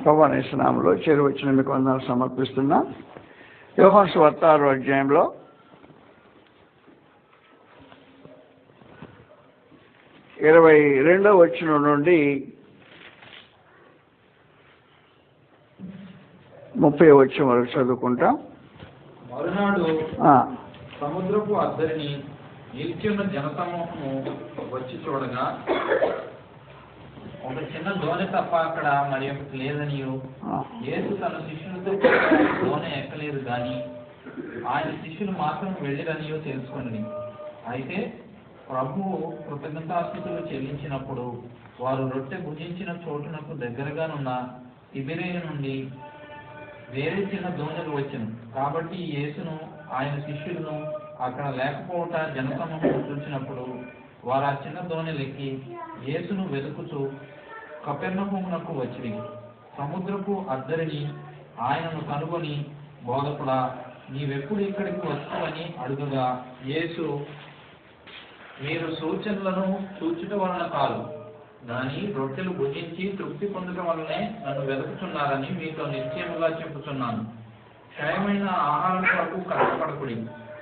ప్రభువైన యేసు నామములో చేరువచ్చిన మీకు వందనాలు సమర్పిస్తున్నా. యోహాను సువార్త 6వ అధ్యాయంలో 22వ వచనం నుండి 30వ వచనం వరకు చదువుకుంటాం. మరునాడు సముద్రపు అద్దరిని నిలిచి ఉన్న జనసమూహము వచ్చి చూడగా ఒక చిన్న దోణి తప్ప అక్కడ మరి ఒకటి లేదనియు, యేసు తన శిష్యులతో దోణి ఎక్కలేదు కానీ ఆయన శిష్యులు మాత్రం వెళ్ళిరనియో తెలుసుకుని, అయితే ప్రభువు కృతజ్ఞతాస్తుతులు చెల్లించినప్పుడు వారు రొట్టె భుజించిన చోటునకు దగ్గరగానున్న తిబెరియు నుండి వేరే చిన్న దోణులు వచ్చెను. కాబట్టి యేసును ఆయన శిష్యులను అక్కడ లేకపోవట జనసమూహం చూసినప్పుడు వారు ఆ చిన్న దోణిలెక్కి యేసును వెతుకుతూ కపెర్నహూమునకు వచ్చిరి. సముద్రపు అద్దరిని ఆయనను కనుగొని, బోధకుడా, నీవెప్పుడు ఇక్కడికి వస్తావని అడుగగా, యేసు, మీరు సూచనలను చూచుట వలన కాదు, కానీ రొట్టెలు భుజించి తృప్తి పొందడం వల్లనే నన్ను వెతుకుతున్నారని మీతో నిశ్చయముగా చెప్పుతున్నాను. క్షయమైన ఆహారం కొరకు కష్టపడకుడి,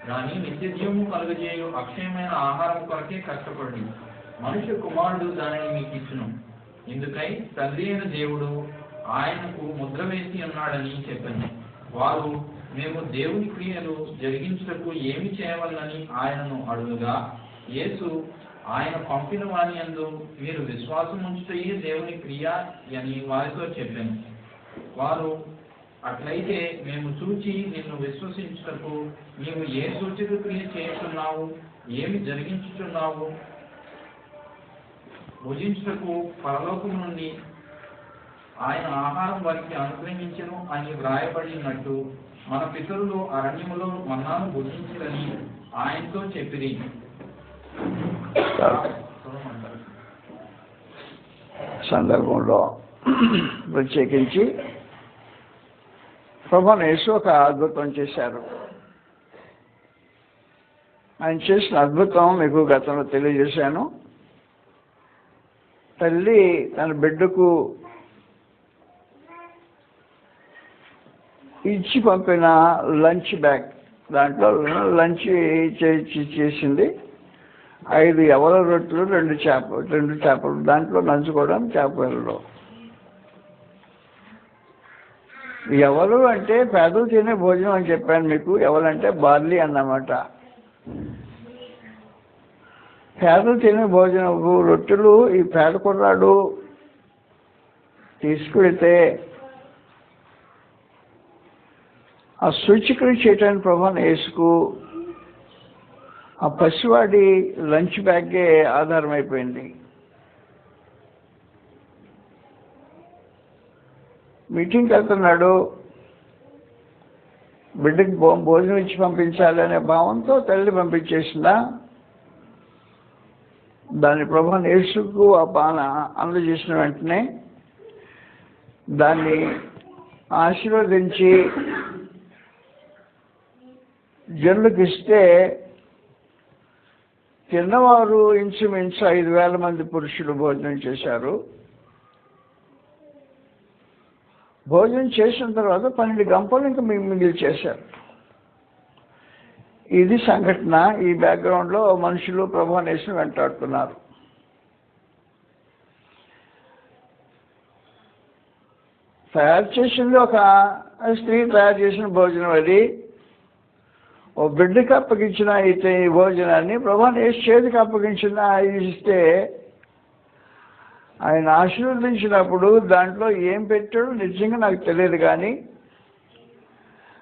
కానీ నిత్యజీవము కలుగజేయు అక్షయమైన ఆహారం కొరకే కష్టపడి, మనుష్య కుమారుడు దానిని మీకు ఇచ్చును. ఇందుకై తండ్రి అయిన దేవుడు ఆయనకు ముద్ర వేసి ఉన్నాడని చెప్పాను. వారు, మేము దేవుని క్రియలు జరిగించుటకు ఏమి చేయవలనని ఆయనను అడుగుగా, యేసు, ఆయన పంపిన వాని యందు మీరు విశ్వాసం ఉంచుటయే దేవుని క్రియ అని వారితో చెప్పాను. వారు, అట్లయితే మేము చూచి నిన్ను విశ్వసించుటకు నీవు ఏ సూచక క్రియ చేస్తున్నావు, ఏమి జరిగించుచున్నావు, భుజించుటకు పరలోకం నుండి ఆయన ఆహారం వారికి అనుగ్రహించెను అని వ్రాయబడినట్టు మన పితరులు అరణ్యములో మన్నాను భుజించిరని ఆయనతో చెప్పిరి. సందర్భంలో ప్రత్యేకించి ప్రభువైన యేసు ఒక అద్భుతం చేశారు. ఆయన చేసిన అద్భుతం మీకు గతంలో తెలియజేశాను. తల్లి తన బిడ్డకు ఇచ్చి పంపిన లంచ్ బ్యాగ్, దాంట్లో లంచ్ చేసింది 5 యవల రొట్టెలు, 2 చేపలు, దాంట్లో నంచుకోవడం చేపలలో. ఎవలు అంటే పేదలు తినే భోజనం అని చెప్పాను మీకు. ఎవలంటే బార్లీ అన్నమాట. పేదలు తినే భోజనం రొట్టెలు ఈ పేద కుర్రాడు తీసుకువెళ్తే ఆ సూచికలు చేయటానికి ప్రభువైన యేసుకు ఆ పసివాడి లంచ్ బ్యాగే ఆధారం అయిపోయింది. మీటింగ్కి వెళ్తున్నాడు, బిడ్డకి భోజనం ఇచ్చి పంపించాలనే భావంతో తల్లి పంపించేసిందా, దాన్ని ప్రభువైన యేసుకు ఆ పాన అందజేసిన వెంటనే దాన్ని ఆశీర్వదించి జనులకు ఇస్తే తిన్నవారు ఇంచుమించు 5,000 మంది పురుషులు భోజనం చేశారు. భోజనం చేసిన తర్వాత 12 గంపలు ఇంకా మిగిలి చేశారు. ఇది సంఘటన. ఈ బ్యాక్గ్రౌండ్లో మనుషులు ప్రభువైన యేసును వెంటాడుతున్నారు. తయారు చేసింది ఒక స్త్రీ తయారు చేసిన భోజనం. అది ఓ బిడ్డకి అప్పగించిన అయితే ఈ భోజనాన్ని ప్రభువైన యేసు చేతికి అప్పగించిన ఇస్తే ఆయన ఆశీర్వదించినప్పుడు దాంట్లో ఏం పెట్టాడో నిజంగా నాకు తెలియదు, కానీ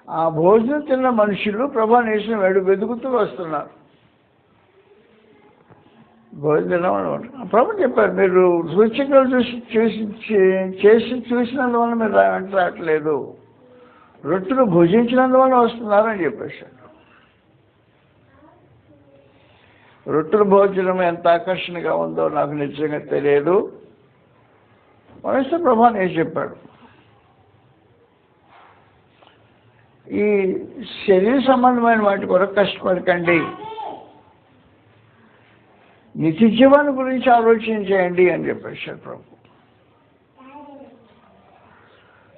ఆ భోజనం తిన్న మనుషులు ప్రభువైన యేసును వెతుకుతూ వస్తున్నారు. భోజనం ప్రభు చెప్పారు, మీరు సూచికలు చూసినందువల్ల మీరు వెంట రావట్లేదు, రొట్టెలు భుజించినందువల్ల వస్తున్నారని చెప్పేశారు. రొట్టెల భోజనం ఎంత ఆకర్షణగా ఉందో నాకు నిజంగా తెలియదు. మనసు ప్రభువైన యేసు చెప్పాడు, ఈ శరీర సంబంధమైన వాటి కొరకు కష్టపడకండి, నిత్య జీవాన్ని గురించి ఆలోచన చేయండి అని చెప్పేశారు ప్రభు.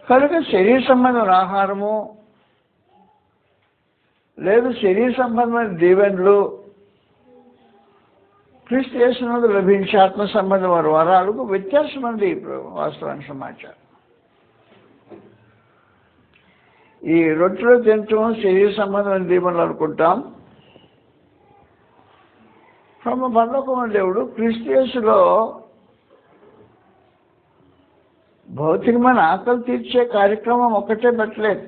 కనుక శరీర సంబంధమైన ఆహారము లేదు శరీర సంబంధమైన దీవెనలు క్రీస్తు యేసునందు లభించే ఆత్మ సంబంధమైన వరాలకు వ్యత్యాసం ఉంది వాస్తవానికి సమాచారం. ఈ రొట్టెలు తింటాం శరీర సంబంధమైన దీవెనలు అనుకుంటాం. పరలోకమైన దేవుడు క్రీస్తు యేసులో భౌతికమైన ఆకలి తీర్చే కార్యక్రమం ఒక్కటే పెట్టలేదు.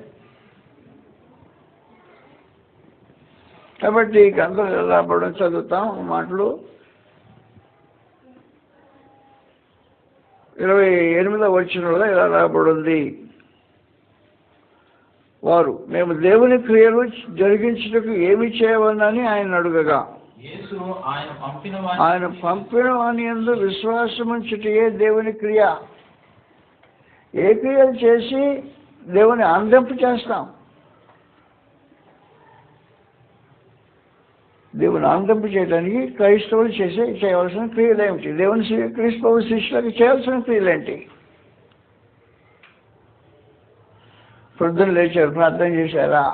కాబట్టి ఈ గ్రంథం ఎలా పడడం చదువుతాం మాటలు 28వ వచనంలో ఇలా రాబడింది. వారు మేము దేవుని క్రియలు జరిగించుటకు ఏమి చేయవలని ఆయన అడుగగా ఆయన పంపిన వాని యందు విశ్వాసముంచుటయే దేవుని క్రియ. ఏ క్రియలు చేసి దేవుని ఆనందింప చేస్తాం? దేవుని ఆనందింప చేయడానికి క్రైస్తవులు చేయవలసిన క్రియలు ఏమిటి? క్రీస్తవ శిష్యులకు చేయాల్సిన క్రియలు ఏంటి? పొద్దున్న లేచారు, ప్రార్థన చేశారా?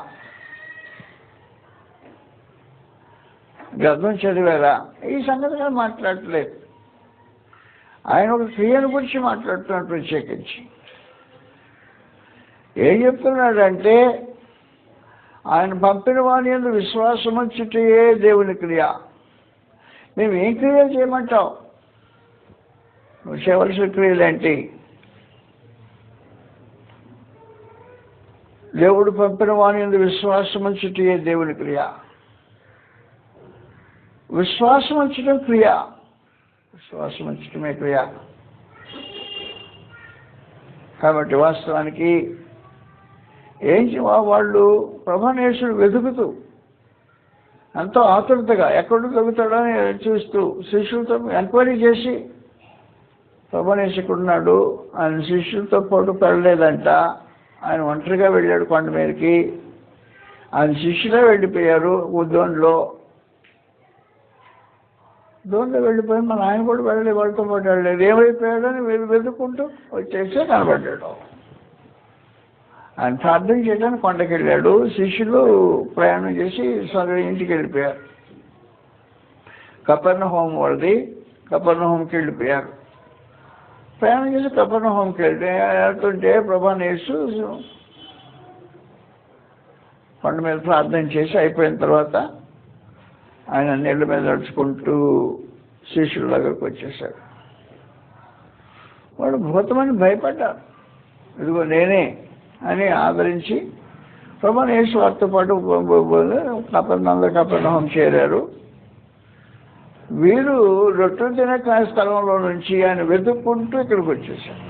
గ్రంథం చదివారా? ఈ సంగతిగా మాట్లాడట్లేదు. ఆయన ఒక క్రియను గురించి మాట్లాడుతున్నాడు ప్రత్యేకించి. ఏం చెప్తున్నాడంటే ఆయన పంపిన వాని యందు విశ్వాసముంచుటయే దేవుని క్రియ. మేము ఏం క్రియలు చేయమంటావు? నువ్వు చేయవలసిన క్రియలేంటి? దేవుడు పంపిన వాని యందు విశ్వాసముంచుటయే దేవుని క్రియ. విశ్వాసముంచడం క్రియ, విశ్వాసముంచటమే క్రియ. కాబట్టి వాస్తవానికి వాళ్ళు ప్రభానేశ్వరుడు వెతుకుతూ ఎంతో ఆతురతగా ఎక్కడ దొరుకుతాడని చూస్తూ శిష్యులతో ఎంక్వైరీ చేసి ప్రభానేశ్వరుడు ఆయన శిష్యులతో పాటు పెళ్ళలేదంట. ఆయన ఒంటరిగా వెళ్ళాడు కొండ మీదకి. ఆయన శిష్యులే వెళ్ళిపోయారు. దోన్లో వెళ్ళిపోయి మన ఆయన కూడా వెళ్ళలేదు, వాళ్ళతో పాటు వెళ్ళలేదు. ఏమైపోయాడని వెతుక్కుంటూ వచ్చేసి కనబడ్డాడు. ఆయన ప్రార్థన చేయడానికి కొండకి వెళ్ళాడు. శిష్యులు ప్రయాణం చేసి ఇంటికి వెళ్ళిపోయారు. కపెర్నహూము వాళ్ళది. కపెర్నహూముకి వెళ్ళిపోయారు. ప్రయాణం చేసి కపెర్నహూముకి వెళ్తుంటే ప్రభానేసు కొండ మీద ప్రార్థన చేసి అయిపోయిన తర్వాత ఆయన నీళ్ళ మీద నడుచుకుంటూ శిష్యుల దగ్గరకు వచ్చేసాడు. వాడు భూతమని భయపడ్డారు. ఇదిగో నేనే అని ఆదరించి ప్రభానేసు వారితో పాటు కపెర్నహూము చేరారు. వీరు రొట్టెలు తినే స్థలంలో నుంచి ఆయన వెతుక్కుంటూ ఇక్కడికి వచ్చేసారు.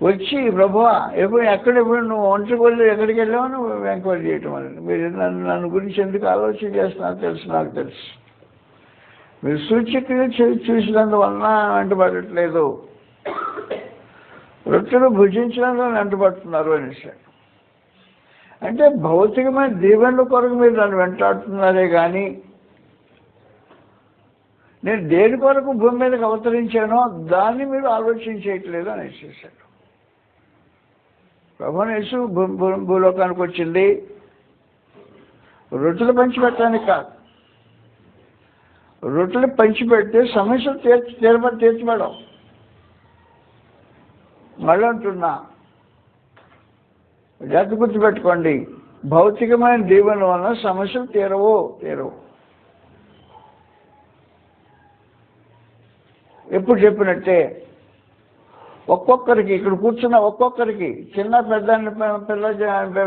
వచ్చి ప్రభువా ఎప్పుడు నువ్వు ఒంటరికి వెళ్ళి ఎక్కడికి వెళ్ళావు నువ్వు ఎంక్వైరీ చేయటం అని. మీరు నన్ను గురించి ఎందుకు ఆలోచన చేస్తున్నారు తెలుసు, నాకు తెలుసు. మీరు సూచక్రియలు చూసినందువలన వెంటబడట్లేదు, రొట్టెలు భుజించినందువల్ల వెంటబడుతున్నారు అనేసి. అంటే భౌతికమైన దీవెనల కొరకు మీరు నన్ను వెంటాడుతున్నారే కానీ నేను దేని కొరకు భూమి మీదకి అవతరించానో దాన్ని మీరు ఆలోచన చేయట్లేదు అనేసేసాడు. ప్రభునేసు భూలోకానికి వచ్చింది రొట్టెలు పంచిపెట్టడానికి కాదు. రొట్టెలు పంచిపెడితే సమస్యలు తీర్చబడవు. మళ్ళీ అంటున్నా, జాగ్రత్త గుర్తుపెట్టుకోండి, భౌతికమైన దీవెన వలన సమస్యలు తీరవు. ఎప్పుడు చెప్పినట్టే ఒక్కొక్కరికి ఇక్కడ కూర్చున్న ఒక్కొక్కరికి చిన్న పిల్ల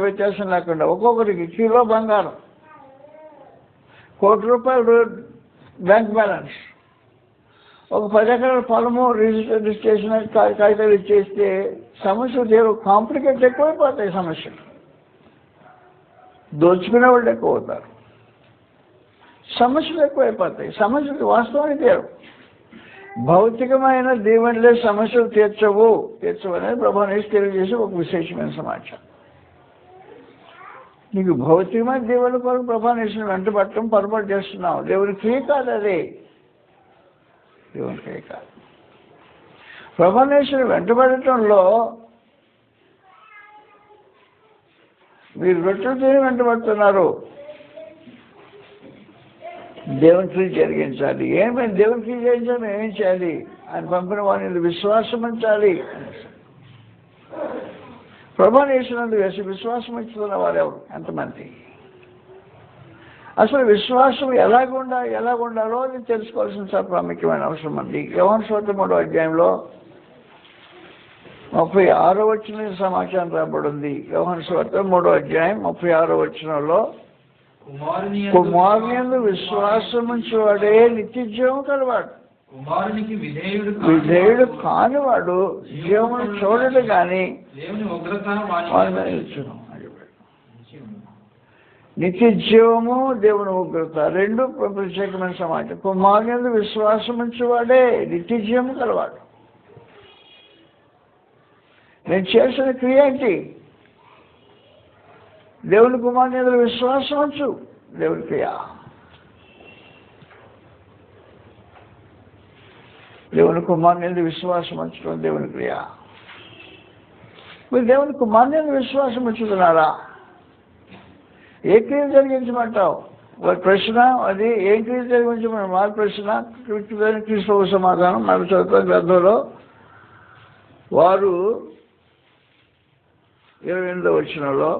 వ్యత్యాసం లేకుండా ఒక్కొక్కరికి కిలో బంగారం, ₹1,00,00,000 బ్యాంక్ బ్యాలెన్స్, ఒక 10 ఎకరాల పొలము రిజిస్ట్రేషన్ కాగితాలు ఇచ్చేస్తే సమస్యలు తీరు. కాంప్లికేట్ ఎక్కువైపోతాయి సమస్యలు. దోచుకునే వాళ్ళు ఎక్కువ అవుతారు. సమస్యలు ఎక్కువైపోతాయి. సమస్యలు వాస్తవానికి తీరు. భౌతికమైన దీవెనలే సమస్యలు తీర్చవనేది ప్రభునేసు తెలియజేసి ఒక విశేషమైన సమాచారం. నీకు భౌతికమైన దీవెనల కొరకు ప్రభునేసుని వెంటబట్టడం పొరపాటు చేస్తున్నావు. దేవుని క్రియ కాదు, అదే దేవుని క్రియ కాదు. ప్రభునేశ్వరుని వెంటబడటంలో మీరు రొట్టెలు తిని వెంటబడుతున్నారు. దేవుని క్రియ జరిగించాలి. ఏమైనా దేవుని క్రియ చేయించాలి, ఏం చేయాలి? ఆయన పంపిన వారిని విశ్వాసం ఉంచాలి. ప్రభునేశ్వరుని వేసి విశ్వాసం ఉంచుతున్న వారు ఎవరు? ఎంతమంది? అసలు విశ్వాసం ఎలాగుండాలో అది తెలుసుకోవాల్సిన చాలా ప్రాముఖ్యమైన అవసరం ఉంది. యోహాను సువార్త 3వ అధ్యాయంలో 36వ వచనం సమాచారం రాబడింది. యోహాను సువార్త 3వ అధ్యాయం 36వ వచనంలో కుమారుని యందు విశ్వాసం ఉంచేవాడే నిత్య జీవం కలవాడు. కుమారునికి విధేయుడు కానివాడు జీవమును చూడడు కానీ నిత్య జీవము దేవుని ఉగ్రత రెండు ప్రత్యేకమైన సమాజం. కుమారుని యందు విశ్వాసం ఉంచేవాడే నిత్య జీవము కలవాడు. నేను చేసిన క్రియ ఏంటి? దేవుని కుమారుని యందు విశ్వాసం ఉంచు, దేవుని క్రియ. దేవుని కుమారుని యందు విశ్వాసం ఉంచడం దేవుని క్రియ. మీరు దేవుని కుమారుని యందు విశ్వాసం ఉంచుతున్నారా? ఏ క్రియ జరిగించమంటావు? ఒక ప్రశ్న, అది ఏం క్రియ జరిగించమని మారు ప్రశ్న. క్రీస్తు సమాధానం మన చదువుతున్న గ్రంథంలో వారు 28వ వచనంలో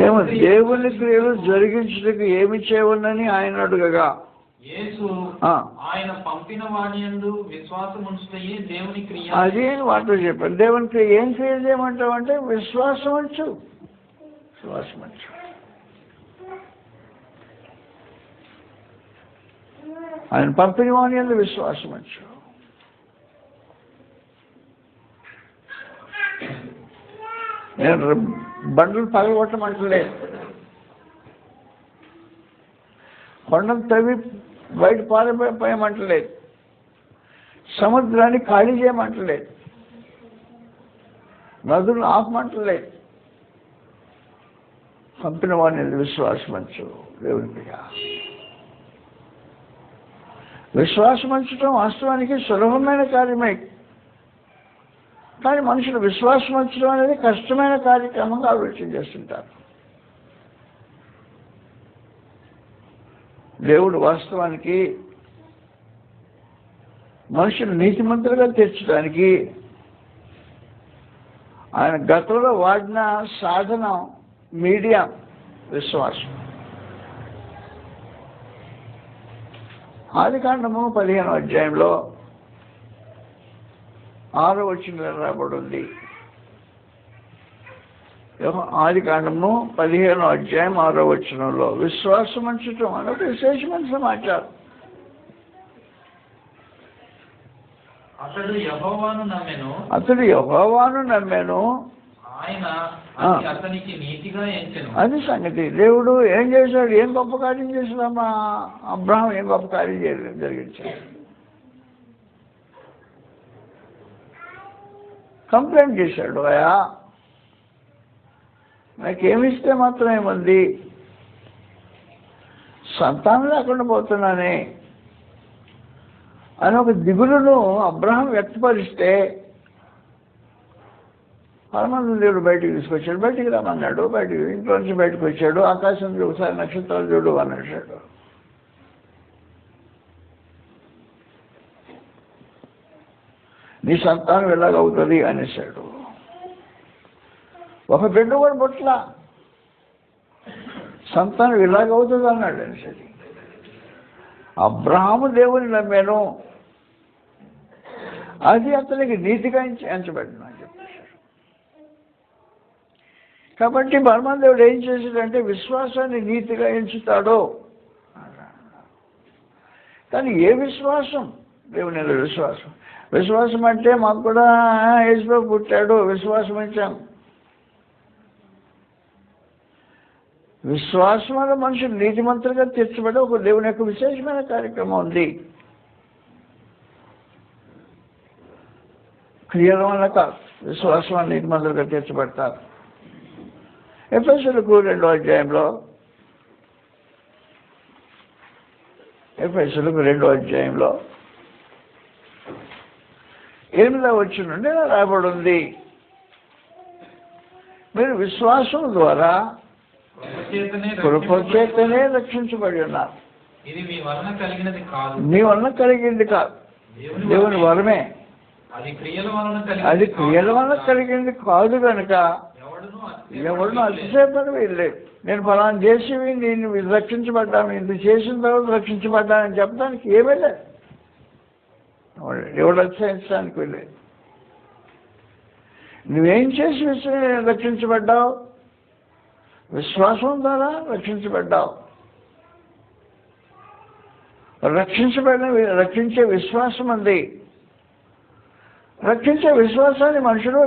మేము దేవుని క్రియలు జరిగించుటకు ఏమి చేయవలనని ఆయన అడుగగా ఆయన పంపిన వాని యందు విశ్వాసం ఉంచుటయే దేవుని క్రియ. అది వాటిలో చెప్పారు. దేవుని క్రియ ఏం క్రియ చేయమంటావు అంటే విశ్వాసం ఉంచు, విశ్వాసం ఉంచు. ఆయన పంపిన వాని యందు విశ్వాసం ఉంచు. నేను బండ్లు పగలగొట్టమంటలేదు, కొండలు తవ్వి బయట పారిపోయమంటలేదు, సముద్రాన్ని ఖాళీ చేయమంటలేదు, నదులను ఆపమంటలేదు. పంపిన వాడిని విశ్వాసమంచు, దేవునికి విశ్వాసమంచడం వాస్తవానికి సులభమైన కార్యమే. కానీ మనుషులు విశ్వాసం ఉంచడం అనేది కష్టమైన కార్యక్రమంగా ఆలోచన చేస్తుంటారు. దేవుడు వాస్తవానికి మనుషులు నీతిమంతులుగా తీర్చడానికి ఆయన గతంలో వాడిన సాధనం మీడియా విశ్వాసం. ఆదికాండము 15వ అధ్యాయంలో 6వ వచనంలో రాబడింది. ఆదికాండము 15వ అధ్యాయం 6వ వచనంలో విశ్వాసం ఉంచటం అనేది విశేషమైన సమాచారం. అతడు యెహోవాను నమ్మెను, ఆయన అతనికి నీతిగా ఎంచెను. అది సంగతి. దేవుడు ఏం చేశాడు? ఏం గొప్ప కార్యం చేశాడమ్మా? అబ్రహాం ఏం గొప్ప కార్యం జరిగించాడు? కంప్లైంట్ చేశాడు, అయ్యా నాకేమిస్తే మాత్రం ఏముంది, సంతానం లేకుండా పోతున్నానే అని ఒక దిగులును అబ్రహాం వ్యక్తపరిస్తే పరమానంద దేవుడు బయటికి తీసుకొచ్చాడు. బయటికి రమ్మన్నాడు. ఇంట్లో నుంచి బయటకు వచ్చాడు. ఆకాశం ఒకసారి నక్షత్రాలు చూడు అన్నాడు. నీ సంతానం ఎలాగవుతుంది అనేసాడు. ఒక బిడ్డ కూడా పుట్ల, సంతానం ఇలాగవుతుంది అన్నాడు అనేసరి. అబ్రహాము దేవుని నమ్మాను, అది అతనికి నీతిగా ఎంచబడిన అని చెప్పేశాడు. కాబట్టి పరమానంద దేవుడు ఏం చేశాడంటే విశ్వాసాన్ని నీతిగా ఎంచుతాడో. కానీ ఏ విశ్వాసం? దేవుని విశ్వాసం. విశ్వాసం అంటే మాకు కూడా యేసుబాబు పుట్టాడు, విశ్వాసం ఇచ్చాం. విశ్వాసం వల్ల మనుషులు నీతిమంతులుగా తీర్చబడి ఒక దేవుని యొక్క విశేషమైన కార్యక్రమం ఉంది. క్రియల వల్ల కాదు, విశ్వాసం వల్ల నీతిమంతులుగా తీర్చబడతారు. ఎఫెసీయులకు 2వ అధ్యాయంలో 8వ వచనం నుండి రాయబడి ఉంది, మీరు విశ్వాసం ద్వారా కృప చేతనే రక్షించబడి ఉన్నారు. ఇది మీ వలన కలిగినది కాదు, మీ వలన కలిగింది కాదు, దేవుని వరమే. అది క్రియల వలన కలిగింది కాదు కనుక ఎవరినూ అతిశయపడి వెళ్ళలేదు. నేను ఫలానా చేసి నేను రక్షించబడ్డాను, ఇది చేసిన తర్వాత రక్షించబడ్డానని చెప్పడానికి ఏమీ లేదు. ఎవడు అతిశయించడానికి వెళ్ళలేదు. నువ్వేం చేసి రక్షించబడ్డావు? విశ్వాసం ద్వారా రక్షించబడ్డావు. రక్షించే విశ్వాసం ఉంది. రక్షించే విశ్వాసాన్ని మనుషులు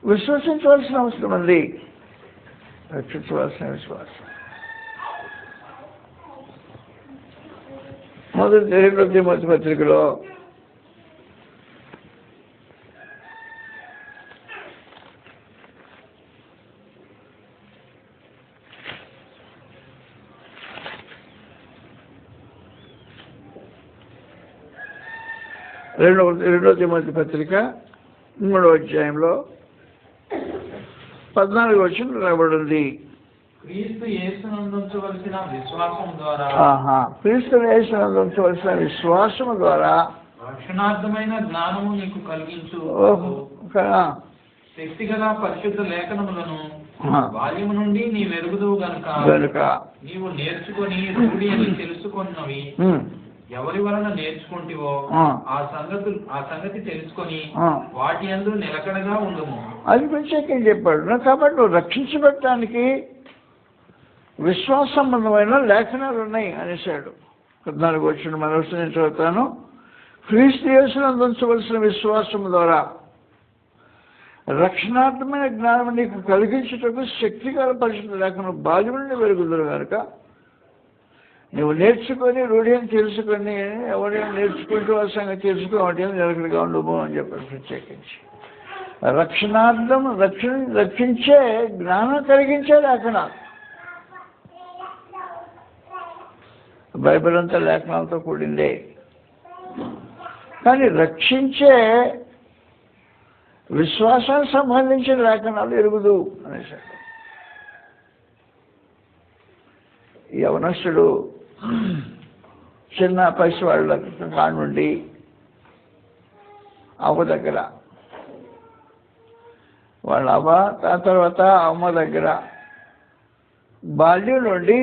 విశ్వసించవలసిన అవసరం ఉంది. రక్షించవలసిన విశ్వాసం. మొదటి తిమోతి పత్రికలో 2వ తిమోతి పత్రిక 3వ అధ్యాయంలో 14వ వచనం రాయబడి ఉంది. క్రీస్తు యేసునందుంచవలసిన విశ్వాసము ద్వారా రక్షణార్థమైన జ్ఞానము నీకు కలిగించు శక్తిగల పరిశుద్ధ లేఖనములను బాల్యము నుండి నీ వెరుగుదువు గనుక నీవు నేర్చుకొని రూఢి అని తెలుసుకున్నవి ఎవరి వలన నేర్చుకుంటివో ఆ సంగతి తెలుసుకొని వాటి యందు నిలకడగా ఉండము. అది ప్రత్యేకంగా చెప్పాడు. కాబట్టి నువ్వు రక్షించబడటానికి విశ్వాస సంబంధమైన లేఖనాలు ఉన్నాయి అనేసాడు. 14వ వచనం మరోసారి నేను చదువుతాను. క్రీస్తు యేసునందు ఉంచవలసిన విశ్వాసము ద్వారా రక్షణార్థమైన జ్ఞానం నీకు కలిగించుటకు శక్తిగల పరిశుద్ధ లేఖనం బాల్యం నుండి వెలుగుదురు కనుక నువ్వు నేర్చుకొని రూఢి అని తెలుసుకొని ఎవరైనా నేర్చుకుంటూ ఆ సంగతి తెలుసుకోవటం నిలకడగా ఉండము అని చెప్పారు. ప్రత్యేకించి రక్షించే జ్ఞానం కలిగించే లేఖనాలు. బైబిల్ అంతా లేఖనాలతో కూడిందే, కానీ రక్షించే విశ్వాసానికి సంబంధించిన లేఖనాలు ఎరుగుదు అనేసాడు. యవనస్తుడు చిన్న పసివాళ్ళ కానుండి అవ్వ దగ్గర, వాళ్ళ అవ్వ తర్వాత అమ్మ దగ్గర బాల్యం నుండి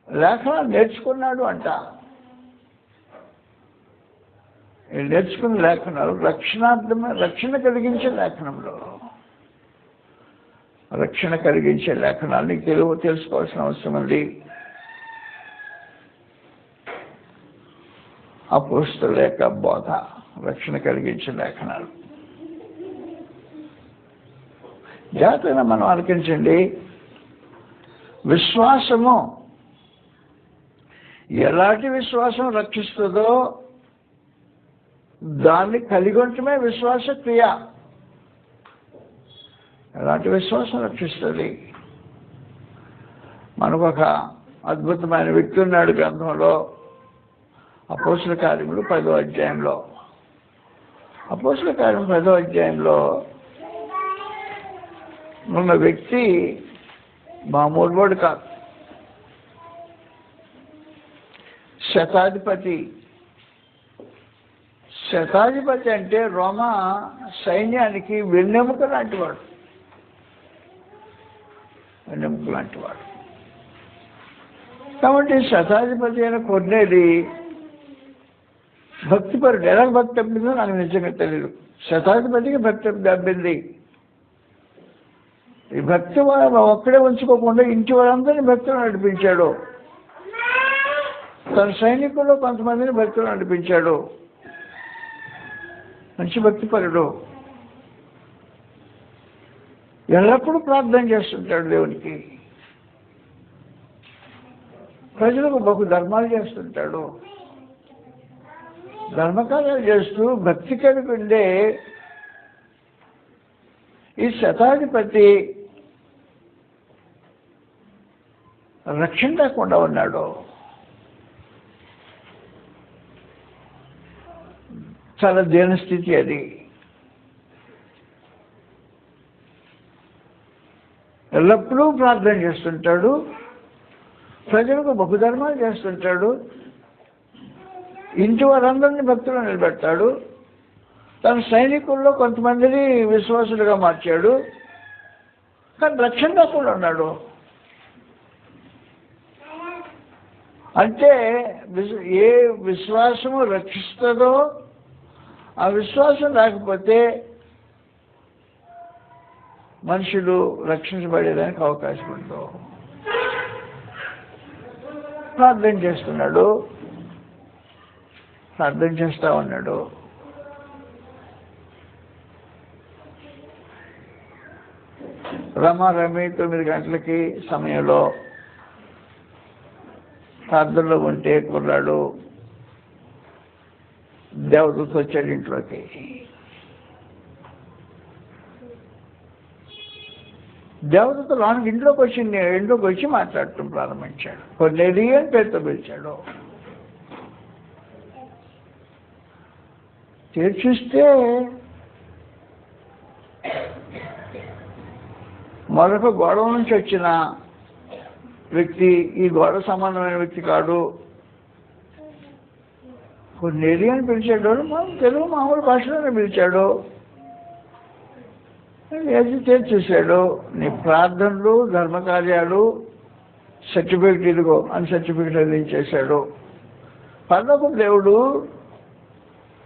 లేఖనాలు నేర్చుకున్నాడు అంట. నేర్చుకున్న లేఖనాలు రక్షణ కలిగించే లేఖనంలో రక్షణ కలిగించే లేఖనాలు నీకు తెలుసుకోవాల్సిన అవసరం ఉంది. అపోస్తలుల యొక్క బోధ రక్షణ కలిగించే లేఖనాలు. జాగ్రత్తగా మనం ఆలకించండి. విశ్వాసము ఎలాంటి విశ్వాసం రక్షిస్తుందో దాన్ని కలిగి ఉండటమే విశ్వాస క్రియ. ఎలాంటి విశ్వాసం రక్షిస్తుంది? మనకు ఒక అద్భుతమైన వ్యక్తి ఉన్నాడు గ్రంథంలో, అపోస్తల కార్యములు 10వ అధ్యాయంలో. అపోస్తల కార్యం 10వ అధ్యాయంలో ఉన్న వ్యక్తి మామూలు వాడు కాదు. శతాధిపతి అంటే రోమా సైన్యానికి వెన్నెముక లాంటివాడు. కాబట్టి శతాధిపతి అయిన కొన్నేది భక్తిపరుడు. ఎలా భక్తి అబ్బిందో నాకు నిజంగా తెలియదు. శతాధిపతికి భక్తి అబ్బింది. ఈ భక్తి ఒక్కడే ఉంచుకోకుండా ఇంటి వారందరినీ భక్తులు నడిపించాడు. తన సైనికుల్లో కొంతమందిని భక్తులు నడిపించాడు. మంచి భక్తిపరుడు. ఎల్లప్పుడూ ప్రార్థన చేస్తుంటాడు దేవునికి. ప్రజలకు బహు ధర్మాలు చేస్తుంటాడు. ధర్మకార్యాలు చేస్తూ భక్తి కలిగి ఉండే ఈ శతాధిపతి రక్షణ లేకుండా ఉన్నాడు. చాలా దీనస్థితి అది. ఎల్లప్పుడూ ప్రార్థన చేస్తుంటాడు, ప్రజలకు బహుధర్మాలు చేస్తుంటాడు, ఇంటి వారందరినీ భక్తులు నిలబెడతాడు, తన సైనికుల్లో కొంతమందిని విశ్వాసులుగా మార్చాడు, కానీ రక్షణ కాకుండా ఉన్నాడు. అంటే ఏ విశ్వాసము రక్షిస్తుందో ఆ విశ్వాసం లేకపోతే మనుషులు రక్షించబడేదానికి అవకాశం ఉండదు. ప్రార్థన చేస్తున్నాడు, ప్రార్థన చేస్తూ ఉన్నాడు. రమారమి 9 గంటలకి సమయంలో ప్రార్థనలో ఉంటే కుర్రాడు దేవదూత వచ్చాడు ఇంట్లోకి. దేవదూత లోనికి ఇంట్లోకి వచ్చి మాట్లాడటం ప్రారంభించాడు. కొర్నేలి అని పేరుతో పిలిచాడు. చూస్తే మరొక గొడవ నుంచి వచ్చిన వ్యక్తి, ఈ గొడవ సంబంధమైన వ్యక్తి కాడు. కొర్నేలి అని పిలిచాడు, తెలుగు మామూలు భాషలోనే పిలిచాడు. చూశాడు, నీ ప్రార్థనలు ధర్మకార్యాలు సర్టిఫికెట్ ఇదిగో అని సర్టిఫికెట్ అందించేశాడు. పర్లోక దేవుడు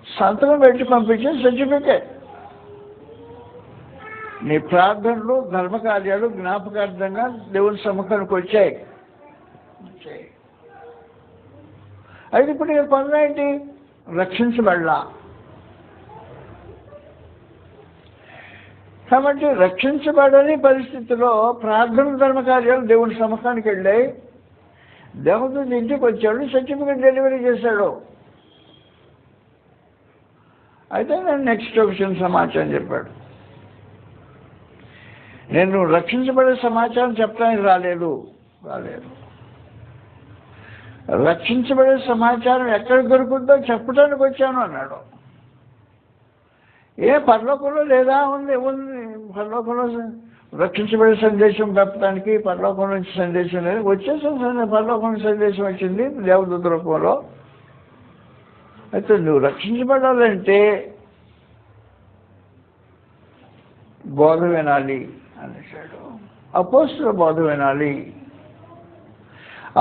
సంతకం పెట్టి పంపించిన సర్టిఫికెట్. నీ ప్రార్థనలు ధర్మకార్యాలు జ్ఞాపకార్థంగా దేవుని సముఖానికి వచ్చాయి. అయితే ఇప్పుడు ఈ పనులు ఏంటి? రక్షించబడలా. కాబట్టి రక్షించబడని పరిస్థితిలో ప్రార్థన ధర్మకార్యాలు దేవుని సముఖానికి వెళ్ళాయి. దేవదూత ఇంటికి వచ్చాడు, సర్టిఫికెట్ డెలివరీ చేశాడు. అయితే నేను నెక్స్ట్ ఒక సమాచారం చెప్పాడు. నేను రక్షించబడే సమాచారం చెప్పడానికి రాలేదు. రక్షించబడే సమాచారం ఎక్కడ దొరుకుతుందో చెప్పడానికి వచ్చాను అన్నాడు. పరలోకంలో లేదా? ఉంది. పరలోకంలో రక్షించబడే సందేశం చెప్పడానికి పరలోకం నుంచి సందేశం లేదు. వచ్చేసిన పరలోకం నుంచి సందేశం వచ్చింది దేవదూత రూపంలో. అయితే నువ్వు రక్షించబడాలంటే బోధ వినాలి అనేసాడు. అపోస్తుల బోధ వినాలి.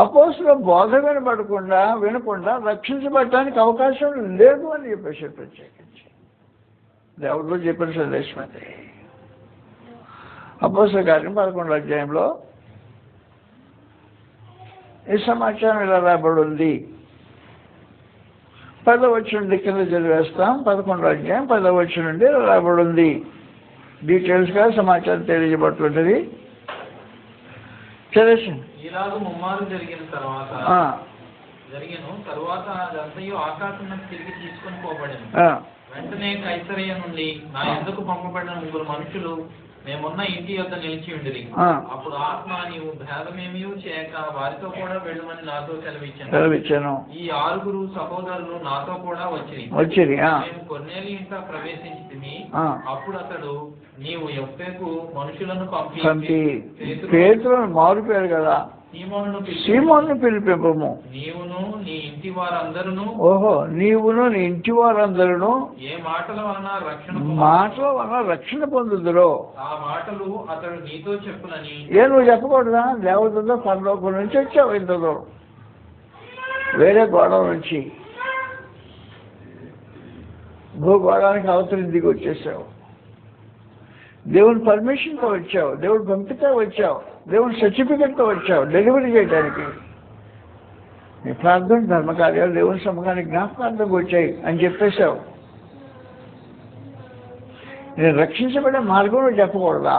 అపోస్తుల బోధ వినకుండా రక్షించబడటానికి అవకాశం లేదు అని చెప్పేసి ప్రత్యేకించి దేవుడు చెప్పిన సందేశం అది. అపోస్తుల కార్యం 11వ అధ్యాయంలో ఈ సమాచారం ఇలా రాబడి ఉంది. 10వ వచనం నుండి కింద చదివేస్తాం. 11వ అధ్యాయం 10వ వచనం నుండి ఇలా రాబడి ఉంది. డీటెయిల్స్గా సమాచారం తెలియజేయబడుతుంటుంది. చదివేసింది. ఇలాగ ముమ్మారు జరిగిన తర్వాత అదంతయు ఆకాశం తిరిగి తీసుకొని పోబడింది. వెంటనే కైసరయ్య నుండి నా ఎందుకు పంపబడిన 3 మనుషులు మేమున్న ఇంటి యొద్ద నిలిచి ఉండిరి. అప్పుడు ఆత్మ నీవు భేదమేమీ చేయక వారితో కూడా వెళ్ళమని నాతో సెలవిచ్చాను. ఈ 6 సహోదరులు నాతో కూడా వచ్చిరి. మేము కొర్నేలి ఇంట ప్రవేశించి అప్పుడు అతడు నీవు యొప్పేకు మనుషులను పంపి పేతురును మారు పేరు కదా సీమోను పిలిపింపము. నీవును నీ ఇంటి వారందరూ ఏ మాటల వలన రక్షణ పొందుదురో ఆ మాటలు అతడు నీతో చెప్పునని. నువ్వు చెప్పకూడదా? దేవతతో పరలోకం నుంచి వచ్చావు, ఇంత దూరం వేరే గోడవ నుంచి భూగోళానికి అవతలి దిగి వచ్చేసావు. దేవుని పర్మిషన్తో వచ్చావు, దేవుడు పంపితో వచ్చావు, దేవుని సర్టిఫికెట్తో వచ్చావు డెలివరీ చేయడానికి. నీ ప్రార్థన ధర్మకార్యాలు దేవుని సముఖానికి జ్ఞాపకార్థంగా వచ్చాయి అని చెప్పేశావు. నేను రక్షించబడే మార్గంలో చెప్పకూడదా?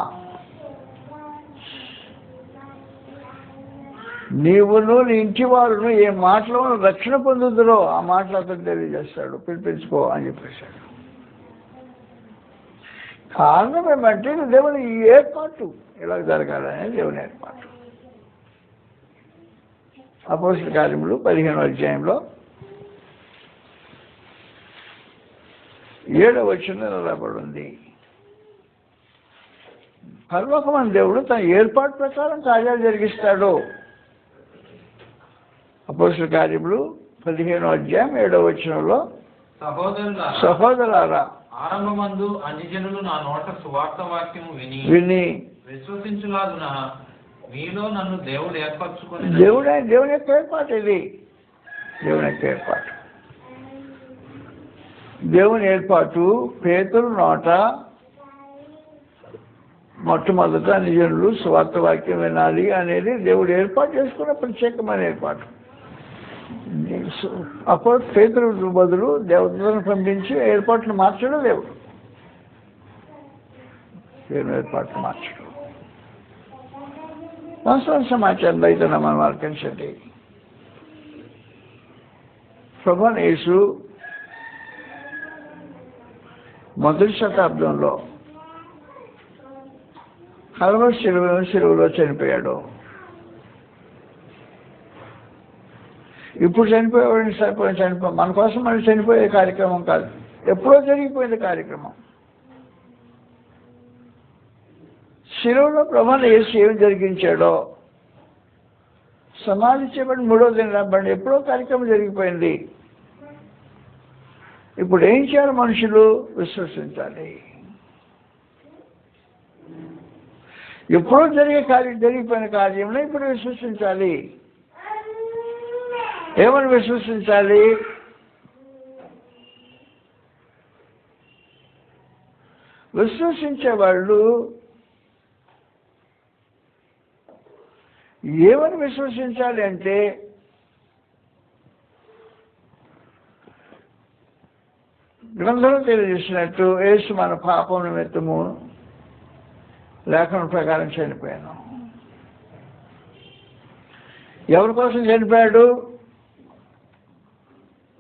నీవును నీ ఇంటి వారును ఏ మాటలో రక్షణ పొందుతురో ఆ మాటలు అతను తెలియజేస్తాడు. పిలిపించుకో అని చెప్పేశాడు. కారణం ఏమంటే దేవుని ఏర్పాటు ఇలా జరగాలనే దేవుని ఏర్పాటు. అపోస్తల కార్యములు 15వ అధ్యాయంలో 7వ వచనంలో రాబడి ఉంది. పరలోకమైన దేవుడు తన ఏర్పాటు ప్రకారం కార్యాలు జరిగిస్తాడు. అపోస్తలుల కార్యములు 15వ అధ్యాయం 7వ వచనంలో, సహోదరులారా ఆరంభమందు అన్యజనులు నా నోట సువార్త వాక్యము విని విశ్వసించులాగున మీలో నన్ను దేవుడు ఏర్పరచుకొని, దేవుని యొక్క ఏర్పాటు ఇది. దేవుని యొక్క ఏర్పాటు, దేవుని ఏర్పాటు. పేతురు నోట మొట్టమొదట అన్యజనులు సువార్త వాక్యం వినాలి అనేది దేవుడు ఏర్పాటు చేసుకున్న ప్రత్యేకమైన ఏర్పాటు. అప్పుడు పేతురు బదులు దేవతలను పంపించి ఏర్పాట్లు మార్చడం దేవుడు. దేవుని ఏర్పాట్లు మార్చడం. వాస్తవ సమాచారం అయితే మనం ఆలకించండి. ప్రభువైన యేసు మొదటి శతాబ్దంలో కల్వరి శిలువలో చనిపోయాడు. ఇప్పుడు చనిపోయి మన కోసం మనం చనిపోయే కార్యక్రమం కాదు, ఎప్పుడో జరిగిపోయింది కార్యక్రమం. శిలువలో ప్రభువైన యేసు ఏం జరిగించాడో, సమాధి చేయబడి 3వ దినం రాబడి ఎప్పుడో కార్యక్రమం జరిగిపోయింది. ఇప్పుడు ఏం చేయాలి? మనుషులు విశ్వసించాలి. ఎప్పుడో జరిగిపోయిన కార్యంలో ఇప్పుడు విశ్వసించాలి. ఏమని విశ్వసించాలి? విశ్వసించే వాళ్ళు ఏమని విశ్వసించాలి అంటే, గ్రంథంలో తెలియజేసినట్టు యేసు మన పాపం నిమిత్తము లేఖనం ప్రకారం చనిపోయాను. ఎవరి కోసం చనిపోయాడు?